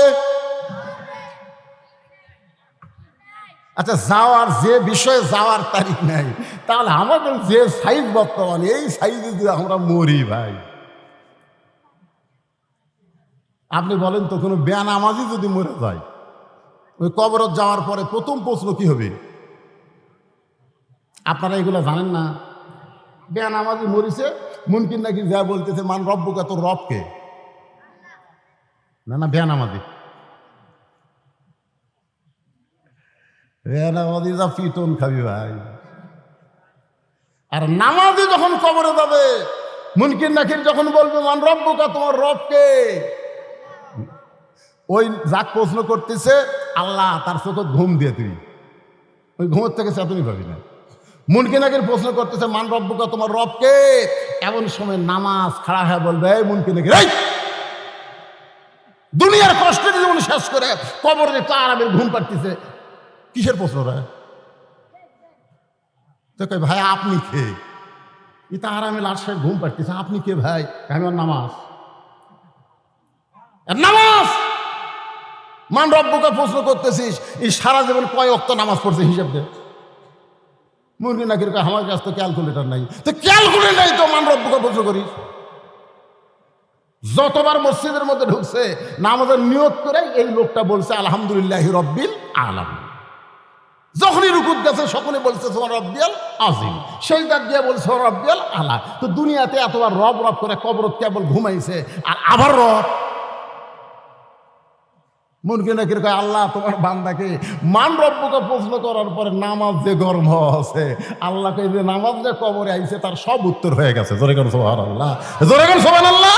আচ্ছা, যাওয়ার যে বিষয়ে যাওয়ার তারিখ নাই, তাহলে আমাদের যে সাইজ বর্তমান, এই সাইজে যদি আমরা মরি ভাই, আপনি বলেন তো কোনো বেনামাজি যদি মরে যায়, ওই কবরত যাওয়ার পরে প্রথম প্রশ্ন কি হবে? আপনারা এগুলো জানেন না? বেনামাজি মরিছে, মুনকির নাকি যা বলতেছে মান রব্বুকা, তোর রবকে। না না, বেনামাজি বেনামাজি যা পিটন খাবি ভাই। আর নামাজি যখন কবরে যাবে, মুনকির নাকির যখন বলবে মান রব্বুকা, তোমার রবকে, ওই যাক প্রশ্ন করতেছে আল্লাহ, তার চোখে ঘুম দিয়ে তুই ওই ঘুমের থেকে চেতনি পাবি না। মুনকির নাকির প্রশ্ন করতেছে মান রব্বুকা, তোমার রবকে, এমন সময় নামাজ খাড়া হয়ে বলবে এই মুনকির নাকির, এই দুনিয়ার কষ্ট জীবন শেষ করে কবরে একটু আরামের ঘুম পাড়তেছে, কিসের প্রশ্ন রে? তো কই ভাই আপনি কে? এটা আরামে লাশ ঘুম পাড়তেছে, আপনি কে ভাই? আমি নামাজ। নামাজ মান রব্বুকা প্রশ্ন করতেছিস, এই সারা জীবন কয় ওয়াক্ত নামাজ পড়ছে হিসাব দে। মুরগি নাকির আমার কাছে তো ক্যালকুলেটর নাই, তো ক্যালকুলেটর নাই তো মান রব্বুকা প্রশ্ন করিস। যতবার মসজিদের মধ্যে ঢুকছে নামাজের নিয়ত করে এই লোকটা বলছে আলহামদুলিল্লাহি রব্বিল আলামিন। যখনই রুকুত গেছে সকলে বলছে সুবহান রাব্বিয়াল আযীম, সেই দাগ দিয়ে বলছে সুবহান রাব্বিয়াল আলা। তো দুনিয়াতে এতবার রব রব করে কবরত কেবল ঘুমাইছে, আর আবার রব। মুরগি নাকির কয় আল্লাহ, তোমার বান্দাকে মান রব্বুকে প্রশ্ন করার পরে নামাজ যে গর্ম আছে, আল্লাহকে যে নামাজ যে কবরে আইছে তার সব উত্তর হয়ে গেছে। জোরে করে সুবহানাল্লাহ, জোরে করে সুবহানাল্লাহ।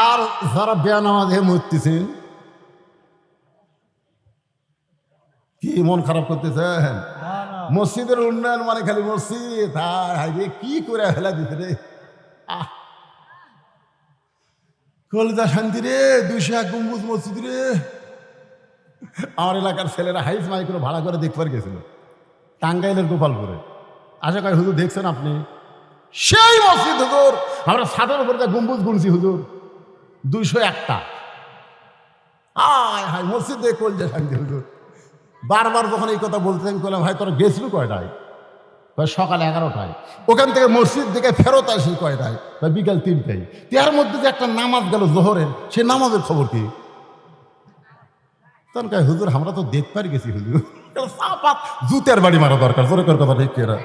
আর যারা বেনামাজে মরতেছেন, কি মন খারাপ করতেছেন? মসজিদের উন্নয়ন মানে খালি মসজিদ, হাই রে কি করে ফেলা দিতে রে, কলজা শান্তি রে, 201 গম্বুজ মসজিদ রে। আমার এলাকার ছেলেরা হাইস মাইক্রো ভাড়া করে দেখবার গেছিল টাঙ্গাইলের গোপালপুরে। আশা করি হুজুর দেখছেন আপনি সেই মসজিদ? হুজুর আমরা ছাদের উপরে গম্বুজ গুনছি হুজুর, 201টা। হায় হায়, মসজিদ দেখে কলজা শান্তি হুজুর। বারবার যখন এই কথা বলতেন বললাম ভাই তোরা গেছিল কয়টায়? সকাল 11টায়। ওখান থেকে মসজিদ থেকে ফেরত আসি কয়টায়? বিকাল 3টায়। তার মধ্যে যে একটা নামাজ গেল জোহরের, সে নামাজের খবর কি? তখন কয় হুজুর আমরা তো দেখবার গেছি হুজুর। জুতের বাড়ি মারা দরকার, জোরে করে কথা ঠিক কেরা।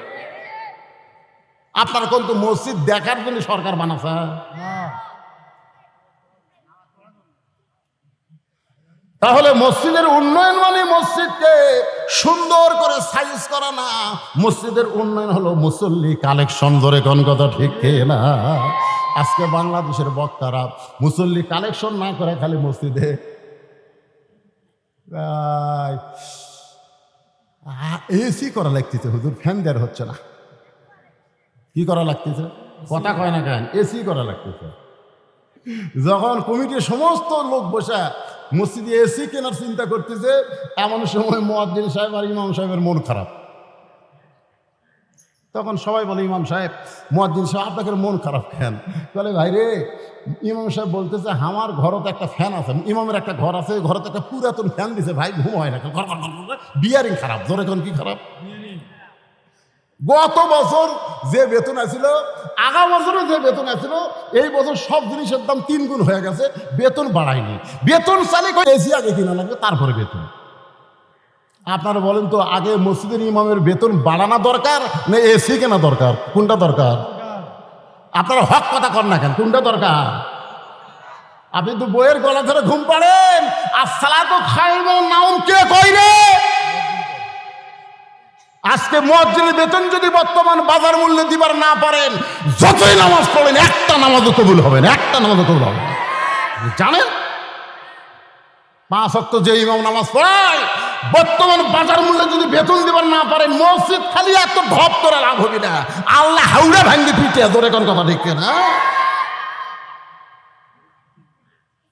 আপনার কোন তো মসজিদ দেখার জন্য সরকার বানাচ্ছে? তাহলে মসজিদের উন্নয়ন মানে মসজিদকে সুন্দর করে সাইজ করা না, মসজিদের উন্নয়ন হলো মুসল্লি কালেকশন। ধরে কোন কথা ঠিক না? আজকে বাংলাদেশের বক্তারা মুসল্লি কালেকশন না করে খালি মসজিদে এসি করা লাগতেছে হুজুর, ফ্যান দেওয়ার হচ্ছে না। কি করা লাগতেছে? কথা কয় না কেন? এসি করা লাগতেছে। যখন কমিটির সমস্ত লোক বসে মসজিদে এসি কেনার চিন্তা করতেছে, এমন সময় মুয়াজ্জিন সাহেব আর ইমাম সাহেবের মন খারাপ। তখন সবাই বলে ইমাম সাহেব, মুয়াজ্জিন সাহেব আপনাদের মন খারাপ কেন? বলে ভাই রে, ইমাম সাহেব বলতেছে আমার ঘরতে একটা ফ্যান আছে, ইমামের একটা ঘর আছে, ঘরতে একটা পুরাতন ফ্যান দিছে ভাই, ঘুম হয় না, বিয়ারিং খারাপ। জোরে কোন কি খারাপ? গত বছর যে বেতন আছিল, আগা বছরে যে বেতন আছিল, এই বছর সব জিনিসের দাম 3 গুণ হয়ে গেছে, বেতন বাড়ায়নি। বেতন চালে এসি আগে কিনা লাগবে, তারপরে বেতন। আপনারা বলেন তো, আগে মসজিদের ইমামের বেতন বাড়ানো দরকার না এসি কেনা দরকার? কোনটা দরকার? আপনারা হক কথা কর না কেন? কোনটা দরকার? আপনি তো বইয়ের গলা ধরে ঘুম পাড়েন। আসসালাতু খায়রুন মিনান নাওম কে কই রে? আজকে মুয়াজ্জিনের বেতন যদি বর্তমান বাজার মূল্য দিবার না পারেন, যতই নামাজ পড়েন একটা নামাজও কবুল হবে না, একটা নামাজও কবুল হবে না। জানেন 5 ওয়াক্ত যে ইমাম নামাজ পড়ায়, বর্তমান বাজার মূল্যে যদি বেতন দিবার না পারেন, মসজিদ খালি এত ঢপ করে লাভ হবে না। আল্লাহ হাউড়া ভাঙ্গি পিঠে ধরে কোন কথা ঠিক না?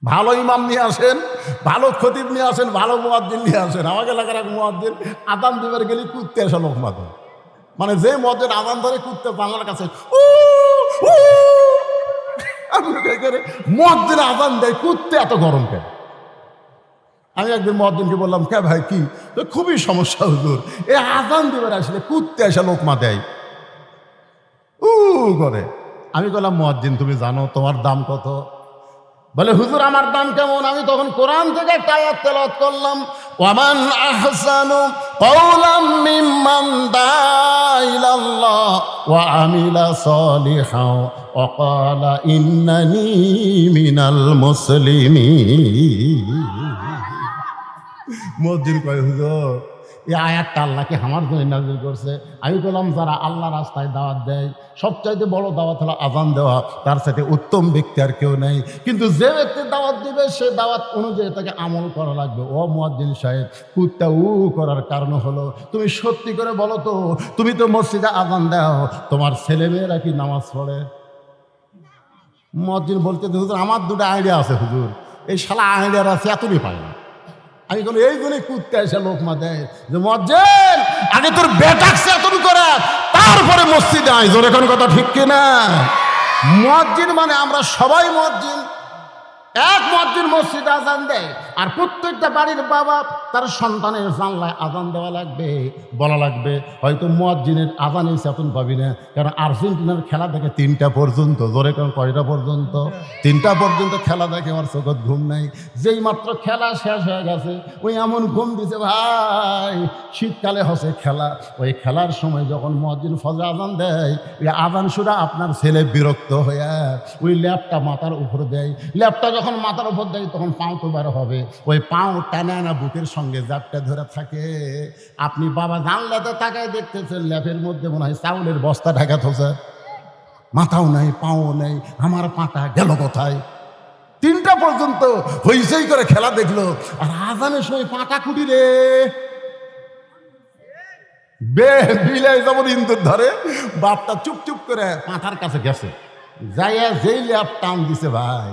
ভালো ইমাম নিয়ে আসেন, ভালো খতিব নিয়ে আসেন, ভালো মুয়াজ্জিন নিয়ে আসেন। আমাকে এলাকার এক মুয়াজ্জিন আযান দিবার গেলে কুত্তে আসে লোক মাথা, মানে যে মুয়াজ্জিন আযান ধরে কুত্তে বাংলার কাছে মুয়াজ্জিন আযান দেয়, কুত্তে এত গরম কেন? আমি একদিন মুয়াজ্জিনকে বললাম, কে ভাই কি? খুবই সমস্যা হুজুর, এই আযান দিবার আসলে কুত্তে আসে লোকমা দেয় করে। আমি বললাম, মুয়াজ্জিন তুমি জানো তোমার দাম কত? বলে, হুজুর আমার দাম কেমন? আমি তখন কোরআন থেকে একটা আয়াত তেলাওয়াত করলাম, ওয়ামান আহসানু কওলাম মিম্মান দাআ ইলাল্লাহ ওয়া আমিলা সলিহান ওয়া ক্বালা ইন্নানি মিনাল মুসলিমিন। মুয়াজ্জিন কয়, হুজুর এই আয়াতটা আল্লাহ কি আমার জন্য নাযিল করছে? আমি বললাম, যারা আল্লাহ রাস্তায় দাওয়াত দেয়, সবচাইতে বড় দাওয়াত হলো আযান দেওয়া, তার সাথে উত্তম ব্যক্তি আর কেউ নেই। কিন্তু যে ব্যক্তি দাওয়াত দিবে, সে দাওয়াত অনুযায়ী তাকে আমল করা লাগবে। ও মুয়াজ্জিন সাহেব, কুত্তা করার কারণ হলো, তুমি সত্যি করে বলো তো, তুমি তো মসজিদে আযান দাও, তোমার ছেলেমেয়েরা কি নামাজ পড়ে? মুয়াজ্জিন বলতে, হুজুর আমার দুটো আইডিয়া আছে হুজুর, এই শালা আইডিয়ার আছে এতই পায় না। আমি বলি, এই জন্যই কুত্তে এসে লোকমা দেয় যে, মুয়াজ্জিন আগে তোর বেটাকছে এতটুকু করে, তারপরে মসজিদে আয়। জোরে কোন কথা ঠিক কিনা? মুয়াজ্জিন মানে আমরা সবাই মুয়াজ্জিন। এক মুয়াজ্জিন মসজিদে আযান দেয়, আর প্রত্যেকটা বাড়ির বাবা তার সন্তানের জানলায় আযান দেওয়া লাগবে, বলা লাগবে। হয়তো মুয়াজ্জিনের আযানের চেতন পাবি না, কারণ আর্জেন্টিনার খেলা দেখে 3টা পর্যন্ত। জোরে কোন কয়টা পর্যন্ত? 3টা পর্যন্ত খেলা দেখে আমার চোখত ঘুম নাই। যেই মাত্র খেলা শেষ হয়ে গেছে, ওই এমন ঘুম দিছে ভাই, শীতকালে হচ্ছে খেলা। ওই খেলার সময় যখন মুয়াজ্জিন ফজর আযান দেয়, ওই আযান শুনে আপনার ছেলে বিরক্ত হয়ে ওই ল্যাপটা মাথার উপর দেয়। ল্যাপটা যখন মাথার উপর দেয়, তখন পাও তো বার হবে, ওই পাও টানা না বুকের সঙ্গে জাপটা ধরে থাকে। আপনি বাবা জানলাতে তাকায় দেখতেছেন, ল্যাপের মধ্যে মনে হয় চাউলের বস্তা ঢাকা থোছে, মাথাও নাই, পাও নেই। আমার পাটা গেল কোথায়? 3টা পর্যন্ত হইচই করে খেলা দেখলো, আর আজানের সময় পাটা কুটি রে বিলাই যেমন ইন্দুর ধরে, বাপটা চুপ চুপ করে পাঁঠার কাছে গেছে, যাইয়া যেই ল্যাপ টান দিছে ভাই,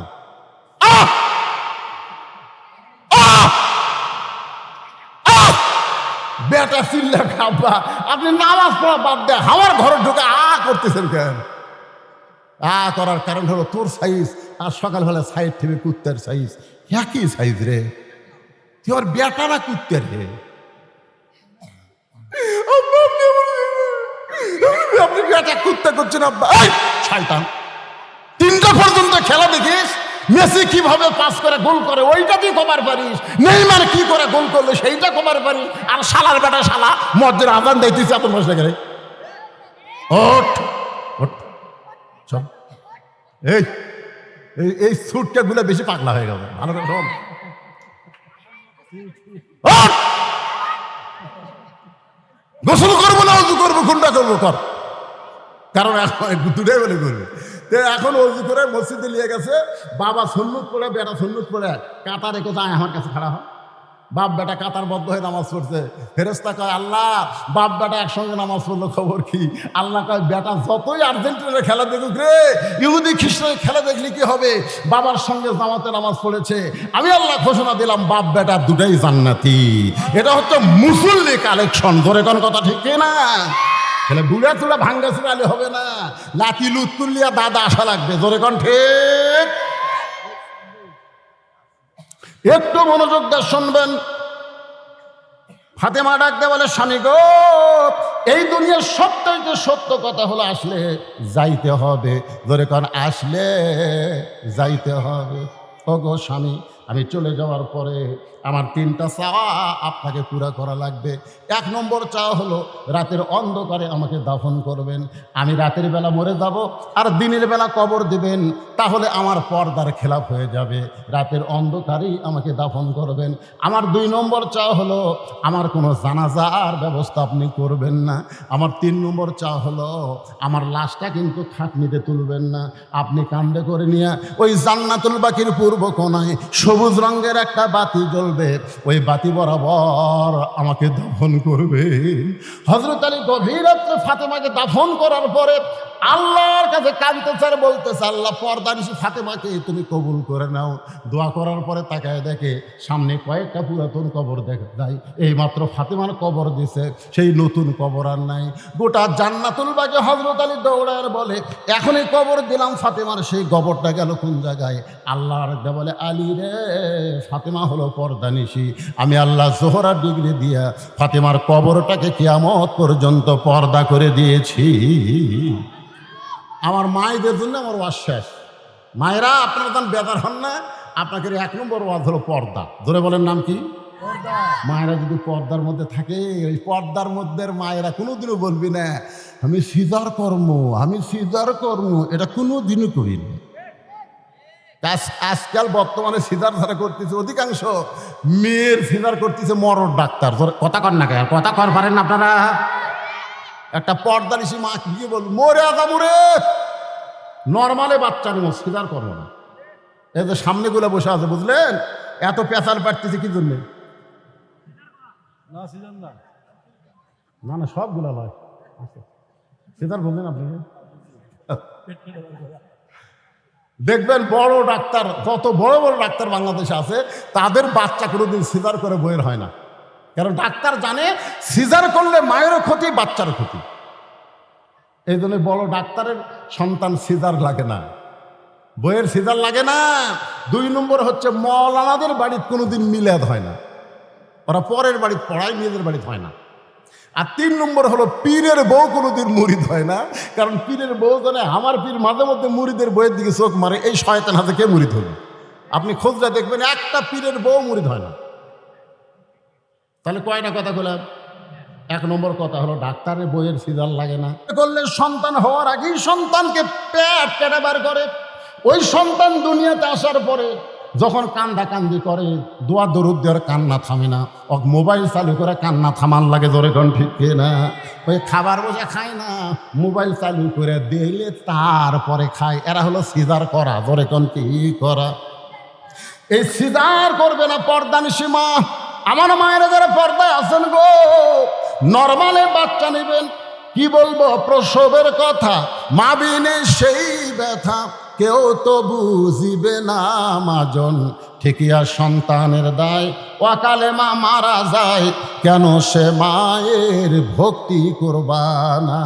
বেটা চিল্লা খাবা। আপনি নামাজ পড়া বাদ দেয় আমার ঘরে ঢুকে করতেছেন কেন? করার কারণ হলো তোর সাইজ আর সকালবেলা সাইড থেকে কুত্তার সাইজ একই সাইজ রে, তুই ওর বেটারা কুত্তের রে। আপনি বেটা কুত্তা করছেন আব্বা, শয়তান। 3টা পর্যন্ত খেলা দেখিস, মেসি কিভাবে পাস করে গোল করে ওইটা তুই কবার পারিস, নেইমার কি করে গোল করলো সেইটা কবার পারিস, আর শালার বেটা শালা মসজিদের আযান দিতেছে এত মজা করে। ওঠ ওঠ চল, এই এই সুটটা গুলো বেশি পাগলা হয়ে গেল। ভালো করে শোন, গোসল করবো না উজু করবো, কোনটা করবো কর, কারণ এখন দুটাই বলে করবে। এখন অজু করে মসজিদে নিয়ে গেছে, বাবা সুন্নত পড়ে, বেটা সুন্নত পড়ে, কাতার রেখে যায় আমার কাছে খাড়া হয়। বাপ বেটা কাতারবদ্ধ হয়ে নামাজ পড়ছে। ফেরেশতা কয়, আল্লাহ বাপ বেটা একসঙ্গে নামাজ পড়লো, খবর কি? আল্লাহ কয়, বেটা যতই আর্জেন্টিনার খেলা দেখুক রে, ইহুদি খ্রিস্টানের খেলা দেখলে কি হবে, বাবার সঙ্গে জামাতে নামাজ পড়েছে, আমি আল্লাহ ঘোষণা দিলাম বাপ বেটা দুটাই জান্নাতি। এটা হচ্ছে মুসল্লি কালেকশন। ধরে কোন কথা ঠিক না? তাহলে বুড়া চুড়া ভাঙ্গা চুড়ালে হবে না, লাতি লুত করলিয়া দাদা আসা লাগবে। জোরে কোন ঠিক? একটু মনোযোগ দিয়ে শুনবেন। ফাতেমা ডাকতে বলে, স্বামী গো, এই দুনিয়ার সবথেকে সত্য কথা হলো আসলে যাইতে হবে। ধরে কারণ আসলে যাইতে হবে। ওগো স্বামী, আমি চলে যাওয়ার পরে আমার 3টা চাওয়া আপনাকে পুরা করা লাগবে। 1 নম্বর চাওয়া হলো রাতের অন্ধকারে আমাকে দাফন করবেন। আমি রাতের বেলা মরে যাব আর দিনের বেলা কবর দিবেন, তাহলে আমার পর্দার খেলাপ হয়ে যাবে। রাতের অন্ধকারেই আমাকে দাফন করবেন। আমার 2 নম্বর চাওয়া হলো আমার কোনো জানাজার ব্যবস্থা আপনি করবেন না। আমার 3 নম্বর চাওয়া হলো আমার লাশটা কিন্তু খাটনিতে তুলবেন না, আপনি কান্দে করে নিয়ে ওই জান্নাতুল বাকির পূর্ব কোণায় সবুজ রঙের একটা বাতি জ্বলবে, ওই বাতি বরাবর আমাকে দাফন করবেন। হযরত আলী গভীর রাত্রে ফাতেমাকে দাফন করার পরে আল্লাহর কাছে কাঁদতেছে আর বলতেছে, আল্লাহ পর্দানিশী ফাতেমাকে তুমি কবুল করে নাও। দোয়া করার পরে তাকায় দেখে সামনে কয়েকটা পুরাতন কবর দেখা যায়। এইমাত্র ফাতেমার কবর দিছে, সেই নতুন কবর আর নাই। গোটা জান্নাতুল বাকি হযরত আলী দৌড়ায় বলে, এখনই কবর দিলাম ফাতেমার, সেই কবরটা গেল কোন জায়গায়? আল্লাহর বলে, আলী রে, ফাতেমা হলো পর্দানিশী, আমি আল্লাহ জোহরা ডিগ্রি দিয়া ফাতেমার কবরটাকে কিয়ামত পর্যন্ত পর্দা করে দিয়েছি। আমার মায়েদের জন্য আমার ওয়াজ শেষ। মায়েরা, আপনারা যখন বেদার হন না, আপনাকে 1 নম্বর ওয়াজ হলো পর্দা। ধরে বলেন নাম কি? মায়েরা যদি পর্দার মধ্যে থাকে, ওই পর্দার মধ্যে মায়েরা কোনোদিনও বলবি না আমি সিজার কর্ম, আমি সিজার কর্ম, এটা কোনোদিনও করিনি। আজকাল বর্তমানে সিজার যারা করতেছে অধিকাংশ মেয়ের সিজার করতেছে মরদ ডাক্তার। কথা কর না, কথা কর পারেন না আপনারা? একটা পর্দানিশী মা গিয়ে বল, মরে আদামুরে নর্মালে বাচ্চা নেব, সিজার করবো না। এই যে সামনেগুলো বসে আছে, বুঝলেন? এত পেঁচাল পাঠতেছে কি জন্যে? না না, সবগুলা নয়, সিজার বললেন আপনি। দেখবেন বড় ডাক্তার, যত বড় বড় ডাক্তার বাংলাদেশে আছে, তাদের বাচ্চা কোনোদিন সিজার করে বইয়ের হয় না। কারণ ডাক্তার জানে সিজার করলে মায়েরও ক্ষতি, বাচ্চারও ক্ষতি। এই জন্য বড় ডাক্তারের সন্তান সিজার লাগে না, বইয়ের সিজার লাগে না। 2 নম্বর হচ্ছে মৌলানাদের বাড়িতে কোনোদিন মিলাদ হয় না, ওরা পরের বাড়িতে পড়ায়, নিজেদের বাড়িতে হয় না। আর 3 নম্বর হলো পীরের বউ কোনোদিন মুরিদ হয় না, কারণ পীরের বউ জানে আমার পীর মাঝে মধ্যে মুরিদের বইয়ের দিকে চোখ মারে, এই শয়তান হাতে কে মুরিদ হলো? আপনি খোঁজরা দেখবেন একটা পীরের বউ মুরিদ হয় না। তাহলে কয়টা কথা বললাম? 1 নম্বর কথা হলো ডাক্তারের বইয়ের সিজার লাগে না। করলে সন্তান হওয়ার আগেই সন্তানকে পেট কেটে বার করে। ওই সন্তান দুনিয়াতে আসার পরে যখন কান্দাকান্দি করে, দোয়া দরুদ দেওয়ার কান্না থামে না, মোবাইল চালু করে কান্না থামান লাগে। ধরে কোন ঠিক না? ওই খাবার বসে খায় না, মোবাইল চালু করে দিলে তারপরে খায়। এরা হলো সিজার করা। ধরে কোন কি করা? এই সিজার করবে না পর্দানিশী মা। আমার মায়েরা যারা পর্দায় আছেন গো, নরমালে বাচ্চা নেবেন, কি বলবো প্রসবের কথা, মা বিনে সেই ব্যথা কেউ তো বুঝিবে না মাজন, ঠিকিয়া সন্তানের দায় অকালে মা মারা যায়, কেন সে মায়ের ভক্তি করবা না।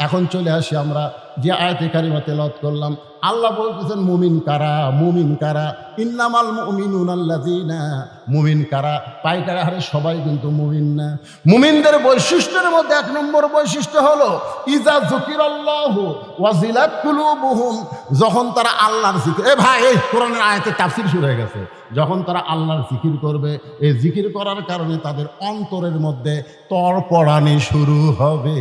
এখন চলে আসি আমরা যে আয়াতে কারিমা তেলাওয়াত করলাম। আল্লাহ বলতেছেন মুমিন কারা, মুমিন কারা, ইন্নামাল মুমিনুনা আল্লাযীনা, মুমিন কারা? পাইকারা হারে সবাই কিন্তু মুমিন না। মুমিনদের বৈশিষ্ট্যের মধ্যে 1 নম্বর বৈশিষ্ট্য হলো ইজা যুকিরাল্লাহু ওয়াজিলাত কুলুবুহুম, যখন তারা আল্লাহর জিকির, ভাই এই কোরআনের আয়াতে তাফসীর শুরু হয়ে গেছে, যখন তারা আল্লাহর জিকির করবে, এই জিকির করার কারণে তাদের অন্তরের মধ্যে তড়পড়ানি শুরু হবে।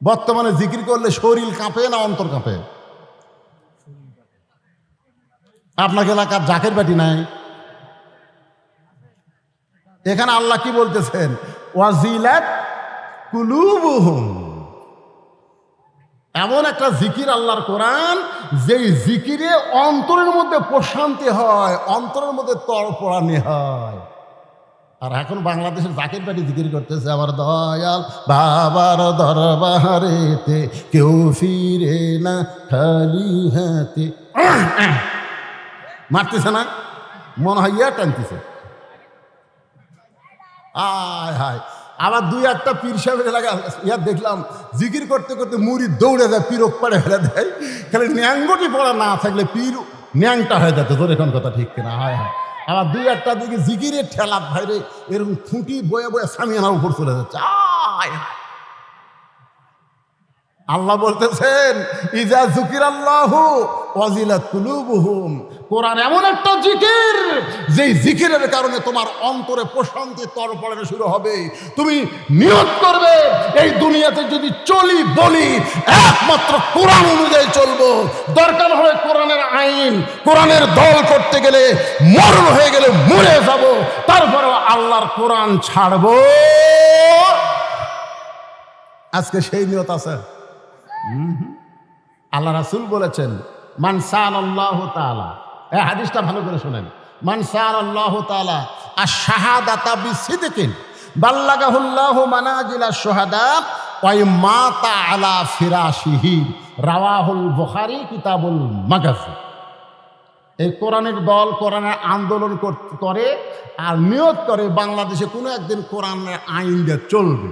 বর্তমানে জিকির করলে শরীর কাঁপে না অন্তর কাঁপে? আপনাকে এলাকার জাকের বাটি নাই? এখানে আল্লাহ কি বলতেছেন? ওয়াজিলাত কুলুবুহুম, এমন একটা জিকির আল্লাহর কোরআন, যেই জিকিরে অন্তরের মধ্যে প্রশান্তি হয়, অন্তরের মধ্যে তড়পড়ানি হয়। আর এখন বাংলাদেশের জাকের বাটি জিকির করতেছে, আমার দয়াল বাবার দরবারেতে কেউ ফিরে না খালি হাতে, মারতেছে না, মনে হয় ইয়া টানতেছে। আয় হায়, আবার 2-1টা পীর সাহেবের এলাকা ইয়া দেখলাম জিকির করতে করতে মুড়ি দৌড়ে যায়, পীরক পাড়ে ফেলে দেয়। খালি ন্যাংগটি পড়া না থাকলে পীর ন্যাংটা হয়ে যেত। তোর এখন কথা ঠিক কিনা? হায় হায়, আবার 2-1টা দিকে জিকিরের ঠেলা ভাইরে এরকম খুঁটি বয়ে বয়ে সামিয়ানার উপর চলে যাচ্ছে। আয় হায়, আল্লাহ বলতেছেন ইজা যুকিরাল্লাহু ওয়াজিলাত কুলুবুহুম, কোরআন এমন একটা জিকির যেই জিকিরের কারণে তোমার অন্তরে প্রশান্তি তরপড়ানো শুরু হবে। তুমি নিয়ত করবে এই দুনিয়াতে যদি চলি বলি একমাত্র কোরআন অনুযায়ী চলবো, দরকার হয় কোরআনের আইন কোরআনের দল করতে গেলে মরণ হয়ে গেলে মরে যাব, তারপরেও আল্লাহর কোরআন ছাড়বো। আজকে সেই নিয়ত আছে। আল্লাহ রাসূল বলেছেন মান সাআলাল্লাহু তাআলা, এই হাদিসটা ভালো করে শুনেন, মান সাআলাল্লাহু তাআলা আশ-শাহাদাতা বিসিদকিন বাল্লাগাহুল্লাহু মানাজিলাশ শুহাদা ওয়া মাতা আলা ফিরাশিহি, রাওয়াহুল বুখারী কিতাবুল মাগাজি। এই কোরআনের দল কোরআনের আন্দোলন করে আর নিয়ত করে বাংলাদেশে কোনো একদিন কোরআনের আইন দিয়ে চলবে,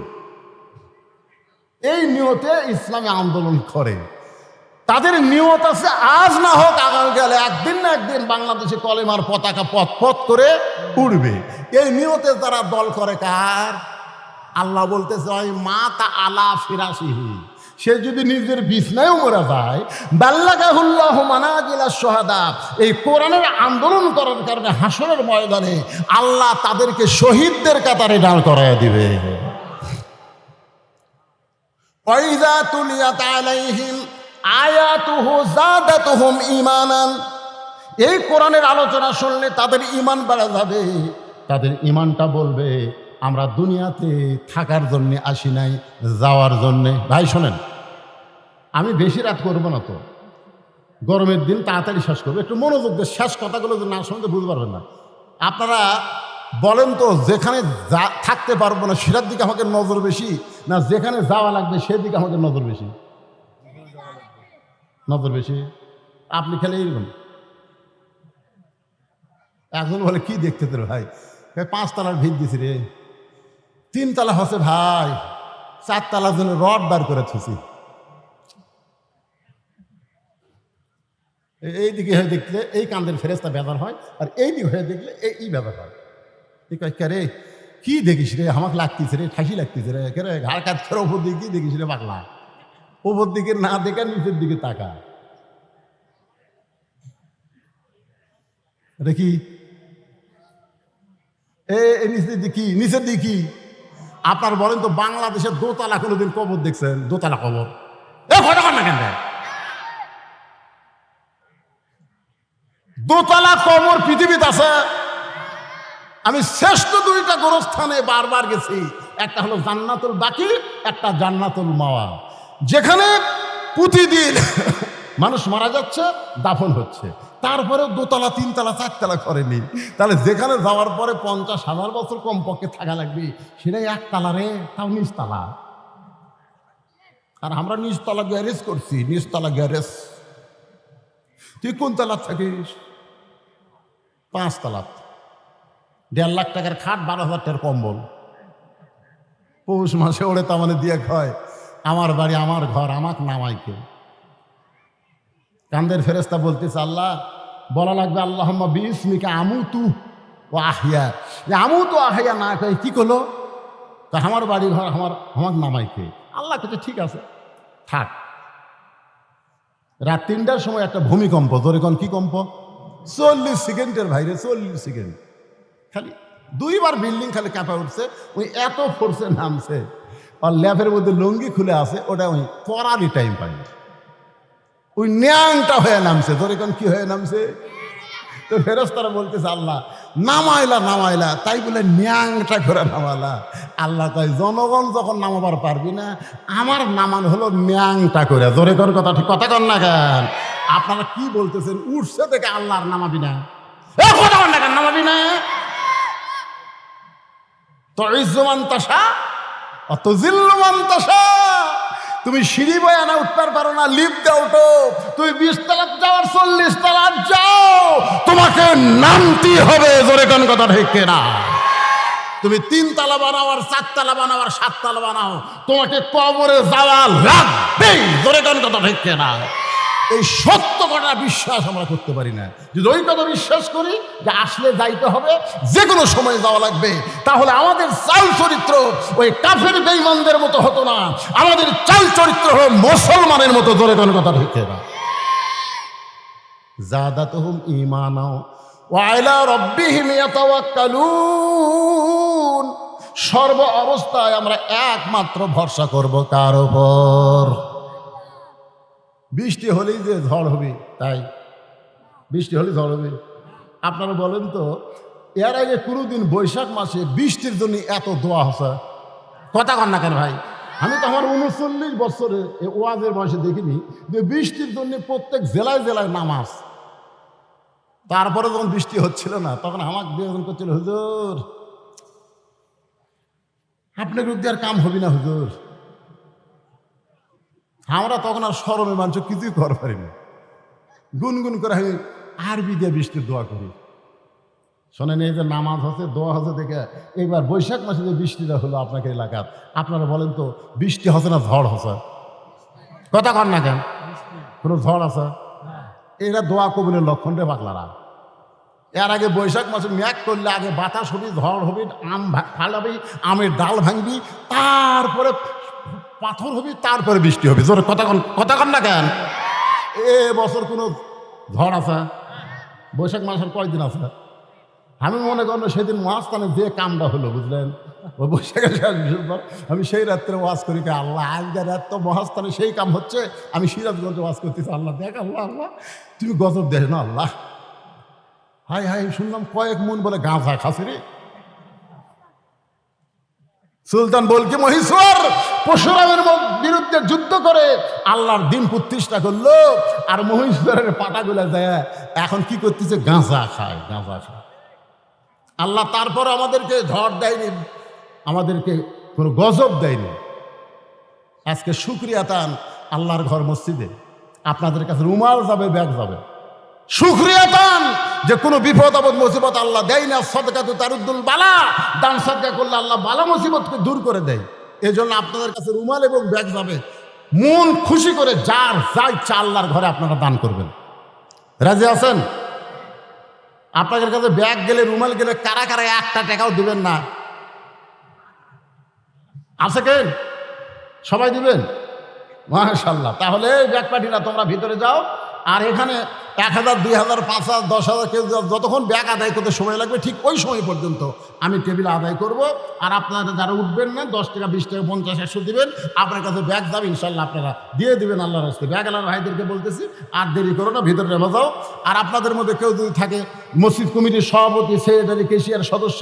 এই নিয়তে ইসলামী আন্দোলন করে। তাদের নিয়ত আছে আজ না হোক আগামীকালে একদিন না একদিন বাংলাদেশে কলেমার পতাকা পথ পথ করে উড়বে। এই নিয়তে তারা দল করে কার? আল্লাহ বলতেছে ওই মাতা আলা ফিরাশিহি, সে যদি নিজের বিছনায়ও মরে যায়, বাল্লাগাহুল্লাহু মানাজিলাশ শুহাদা, এই কোরআনের আন্দোলন করার কারণে হাসরের ময়দানে আল্লাহ তাদেরকে শহীদদের কাতারে দাঁড় করায় দিবে। ওয়াইযা তুলিয়াত আলাইহিম আয়াতুহু যাদাতুহুম ঈমানান, এই কোরআনের আলোচনা শুনলে তাদের ঈমান বেড়ে যাবে। তাদের ঈমানটা বলবে আমরা দুনিয়াতে থাকার জন্য আসি নাই, যাওয়ার জন্যে। ভাই শোনেন, আমি বেশি রাত করবো না তো, গরমের দিন তাড়াতাড়ি শেষ করবো, একটু মনোযোগ দিয়ে শেষ কথাগুলো যদি না শুনতে বুঝতে পারবেন না। আপনারা বলেন তো, যেখানে থাকতে পারবো না সেটার দিকে আমাকে নজর বেশি, না যেখানে যাওয়া লাগবে সেদিকে আমাকে নজর বেশি? নজর বেশি। আপনি খেলে এরকম একজন বলে কি দেখতে তোর ভাই, 5 তলার ভিত দিছি রে, 3 তলা হচ্ছে ভাই, 4 তলার জন্য রড বার করে থুছি। এইদিকে হয়ে দেখলে এই কান্দের ফেরেস্তা ব্যবহার হয়, আর এই দিকে হয়ে দেখলে এই ব্যবহার হয়। ঠিক আছে রে, কি দেখিস রে, আমাকে লাগতেছে রে, ঠাসি লাগতেছে রে, কে রে ঘাড় কাজ করে ওপর দিকে কি দেখিস রে পাগলা, ওপর দিকে না দেখা নিচের দিকে তাকা দেখি, নিচের দিকে নিচের দিকে। আপনার বলেন তো, বাংলাদেশের দোতলা কোনোদিন কবর দেখছেন? দোতলা কবর না কেন? দোতলা কবর পৃথিবীতে আছে। আমি শ্রেষ্ঠ 2টা গোরস্থানে বারবার গেছি, একটা হলো জান্নাতুল বাকি, একটা জান্নাতুল মাওয়া, যেখানে প্রতিদিন মানুষ মারা যাচ্ছে, দাফন হচ্ছে, তারপরেও 2 তলা 3 তলা 4 তলা করেনি। তাহলে যেখানে যাওয়ার পরে 50,000 বছর কমপক্ষে থাকা লাগবে, সেটাই 1 তলা রে, তাও 9 তলা। আর আমরা 9 তলা গ্যারেজ করছি, 9 তলা গ্যারেজ। তুই কোন তলা থাকিস? 5 তলা। 1.5 লাখ টাকার খাট, 12,000 টাকার কম্বল, পৌষ মাসে ওড়ে তামানে দিয়ে খায়। আমার বাড়ি, আমার ঘর, আমাকে নামাইকে। কান্দের ফেরেস্তা বলতেছে আল্লাহ, বলা লাগবে আল্লাহুম্মা বিইসমিকা আমুতু ওয়া আহইয়া। আমুতু আহইয়া না কই কি করলো, তা আমার বাড়ি ঘর, আমাকে নামাইকে। আল্লাহ কাছে ঠিক আছে থাক। রাত 3টার সময় একটা ভূমিকম্প, ধরে কোন কি কম্প, 40 সেকেন্ডের ভাইরে, 40 সেকেন্ড। খালি 2 বার বিল্ডিং খালি কাঁপা উঠছে, ওই এত ফোর্সে নামছে, আর ল্যাপের মধ্যে লুঙ্গি খুলে আছে, ওটা ওই পরারই টাইম পাইনি, ওই ন্যাংটা হয়ে নামছে। ধরে কোন কি হয়ে নামছে? তো ফেরেশতারা বলতেছে আল্লাহ নামাইলা, তাই বলে ন্যাংটা করে নামালা। আল্লাহ কয় জনগণ যখন নামাবার পারবি না, আমার নামান হলো ন্যাংটা করে। জোরে কর কথা, ঠিক কথা কর না কেন? আপনারা কি বলতেছেন? উঠছে থেকে আল্লাহর নামাবি না, কথা কর না কেন? নামাবি না তো ইজ্জুমান তাসা অত জিল্লুমান তাসা। তুমি সিঁড়ি বয়ে আনা উঠতে পারো না, লিফট দিয়ে উঠো। তুমি 20 তলা যাওয়ার 40 তলা যাও, তোমাকে নামতে হবে। জোরে কোন কথা ঠিক না? তুমি 3 তলা বানাও, আর 4 তলা বানাও, আর 7 তলা বানাও, তোমাকে কবরে যাওয়া লাগবেই। জোরে কোন কথা ঠিক না? এই সত্য কথা বিশ্বাস আমরা করতে পারি না। যদি ওই কথা বিশ্বাস করি যে আসলে যাইতে হবে, যে কোনো সময় যাওয়া লাগবে, তাহলে আমাদের চাল চরিত্র ওই কাফের বেঈমানদের মতো হতো না, আমাদের চাল চরিত্র হলো মুসলমানের মতো। জোরে কোন কথা ঠিক না? যাদাতুহুম ঈমানা ওয়া আলা রাব্বিহিম ইয়াতাওয়াক্কালুন। সর্ব অবস্থায় আমরা একমাত্র ভরসা করব কার উপর? বৃষ্টি হলেই যে ঝড় হবে তাই? বৃষ্টি হলে ঝড় হবে? আপনারা বলেন তো, এর আগে কোনোদিন বৈশাখ মাসে বৃষ্টির জন্য এত দোয়া হচ্ছে? কথা কন না কেন ভাই? আমি তো আমার 39 বছরে ওয়াজের বয়সে দেখিনি যে বৃষ্টির জন্য প্রত্যেক জেলায় জেলায় নামাজ। তারপরে যখন বৃষ্টি হচ্ছিল না, তখন আমাকে বেদন করছিল, হুজুর আপনার বিরুদ্ধে আর কাম হবি না হুজুর। আমরা তখন আর শরমে মানুষ কিছুই করতে পারিনি। গুনগুন করে আমি আরবি দিয়ে বৃষ্টির দোয়া করি। শোনেন, এই যে নামাজ হচ্ছে, দোয়া হচ্ছে দেখে এইবার বৈশাখ মাসে যে বৃষ্টিটা হলো আপনাকে এলাকার, আপনারা বলেন তো বৃষ্টি হচ্ছে না ঝড় হচ্ছে? কথা কন না কেন? কোনো ঝড় আছে? এরা দোয়া কবুলের লক্ষণ রে পাগলারা। এর আগে বৈশাখ মাসে মেঘ করলে আগে বাতাস হবি, ঝড় হবি, আম ফালাবি, আমের ডাল ভাঙবি, তারপরে পাথর হবি, তারপরে বৃষ্টি হবে। জোরে কথা কন না কেন? এ বছর কোনো ঝড় আছে? বৈশাখ মাসের কয়দিন আছে? আমি মনে করেন সেদিন মহাস্থানে যে কামটা হলো, বুঝলেন, ওই বৈশাখের আমি সেই রাত্রে ওয়াজ করি, আল্লাহ আজকের রাত তো মহাস্থানে সেই কাম হচ্ছে, আমি সিরাজগঞ্জে ওয়াজ করতেছি। আল্লাহ দেখ, আল্লাহ আল্লাহ তুমি গজব দেখ না আল্লাহ। হাই হাই শুনলাম কয়েক মন বলে গাঁজা খাসি রে। সুলতান বলকি মহীশ্বর পরশুরামের বিরুদ্ধে যুদ্ধ করে আল্লাহর দিন প্রতিষ্ঠা করলো, আর মহীশ্বরের পাটাগুলা যায় এখন কি করতেছে? গাঁজা খায়, গাঁজা খায়। আল্লাহ তারপর আমাদেরকে ঝড় দেয়নি, আমাদেরকে কোনো গজব দেয়নি। আজকে শুকরিয়া তান আল্লাহর ঘর মসজিদে আপনাদের কাছে রুমাল যাবে, ব্যাগ যাবে। শুকরিয়া তান যে কোনো বিপদ আপদ মুসিবত আল্লাহ দেয় না। সদকা তো তারুদ্দুল বালা, দান সদকা করলে আল্লাহ বালা মুসিবতকে দূর করে দেয়। এই জন্য আপনাদের কাছে রুমাল এবং ব্যাগ যাবে। মন খুশি করে যার যা ইচ্ছা আল্লাহর ঘরে আপনারা দান করবেন। রাজি আছেন? আপনাদের কাছে ব্যাগ গেলে, রুমাল গেলে কারা কারা একটা টাকাও দিবেন না? আছে কেন? সবাই দিবেন? মাশাআল্লাহ। তাহলে ব্যাগ পার্টিরা তোমরা ভিতরে যাও, আর এখানে 1000, 2000, 5000, 10,000 কেউ যতক্ষণ ব্যাগ আদায় করতে সময় লাগবে ঠিক ওই সময় পর্যন্ত আমি টেবিল আদায় করব। আর আপনারা যারা উঠবেন না 10 টাকা, 20 টাকা, 50, 100 দিবেন। আপনার কাছে ব্যাগ যাবে, ইনশাল্লাহ আপনারা দিয়ে দিবেন আল্লাহর রাস্তায়। ব্যাগ আলার ভাইদেরকে বলতেছি আর দেরি করো না, ভিতরে নেমে যাও। আর আপনাদের মধ্যে কেউ যদি থাকে মসজিদ কমিটির সভাপতি, সেক্রেটারি, কেশিয়ার সদস্য,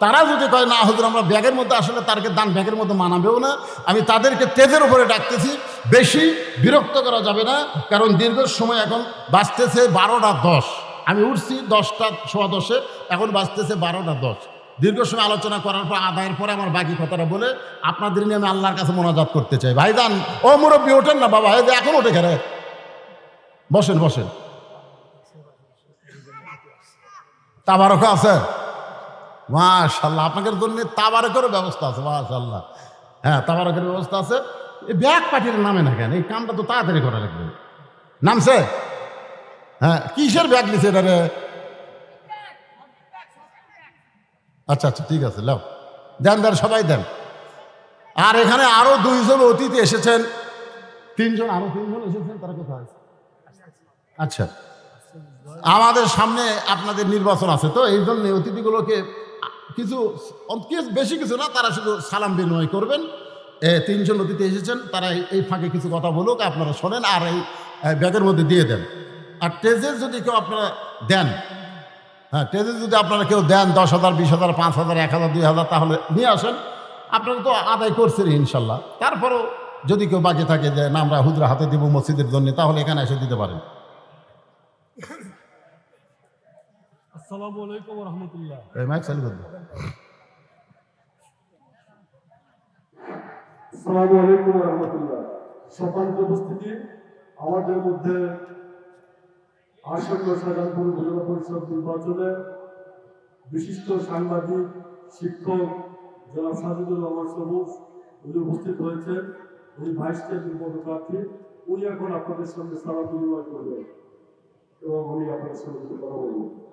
তারা যদি কয় না হুজুর আমরা ব্যাগের মধ্যে আসলে তারকে দান ব্যাগের মধ্যে মানাবেও না, আমি তাদেরকে তেজের উপরে ডাকতেছি। বেশি বিরক্ত করা যাবে না, কারণ দীর্ঘ সময় এখন বাঁচতেছে 12:10। আমি উঠছি 10:10, এখন বাঁচতেছে 12:10। দীর্ঘ সময় আলোচনা করার পর, আদায়ের পরে আমার বাকি কথাটা বলে আপনাদের নিয়ে আমি আল্লাহর কাছে মোনাজাত করতে চাই। ভাইজান, ও মুরব্বী ওঠেন না বাবা, এই যে এখন ওঠে খেলে, বসেন বসেন। তাবারকা আছে? মাশাআল্লাহ, আপনাদের জন্য তাবারকের ব্যবস্থা আছে। মাশাআল্লাহ, হ্যাঁ তাবারকের ব্যবস্থা আছে। এই ব্যাগ পার্টির নামে না কেন? এই কামটা তো তাড়াতাড়ি করা লাগবে। নামছে? হ্যাঁ, কিসের ব্যাগ নিছে এটা রে? আচ্ছা আচ্ছা, ঠিক আছে, লাও দেন দেন, সবাই দেন। আর এখানে আরো 2 জন অতিথি এসেছেন, 3 জন, আরো 3 জন এসেছেন। তারা কোথায়? আচ্ছা, আমাদের সামনে আপনাদের নির্বাচন আছে, তো এই জন্য অতিথিগুলোকে কিছু বেশি কিছু না, তারা শুধু সালাম বিনিময় করবেন। 3 জন অতিথি এসেছেন, তারা এই ফাঁকে কিছু কথা বলুক, আপনারা শোনেন আর এই ব্যাগের মধ্যে দিয়ে দেন। আর টেজে যদি কেউ আপনারা দেন, হ্যাঁ টেজে যদি আপনারা কেউ দেন 10,000, 20,000, 5,000, 1,000, 2,000, তাহলে নিয়ে আসেন। আপনারা তো আদায় করছেন ইনশাল্লাহ। তারপরও যদি কেউ বাকি থাকে যে না আমরা হুজুরা হাতে দিব মসজিদের জন্য, তাহলে এখানে এসে দিতে পারেন। আসসালামু আলাইকুম ওয়া রাহমাতুল্লাহ। মাইক চালু করুন। আসসালামু আলাইকুম ওয়া রাহমাতুল্লাহ। সম্মানিত উপস্থিতি, আমাদের মধ্যে আসন্ন সাধারণ উপজেলা পরিষদ নির্বাচনে বিশিষ্ট সাংবাদিক, শিক্ষক জনাব সাজিদুর রহমান সবুজ উনি উপস্থিত হয়েছেন। উনি ভাইস চেয়ারম্যান পদপ্রার্থী। উনি এখন আপনাদের সঙ্গে সারা বিনিময় করবেন এবং উনি আপনাদের সঙ্গে কিছু কথা বলবেন।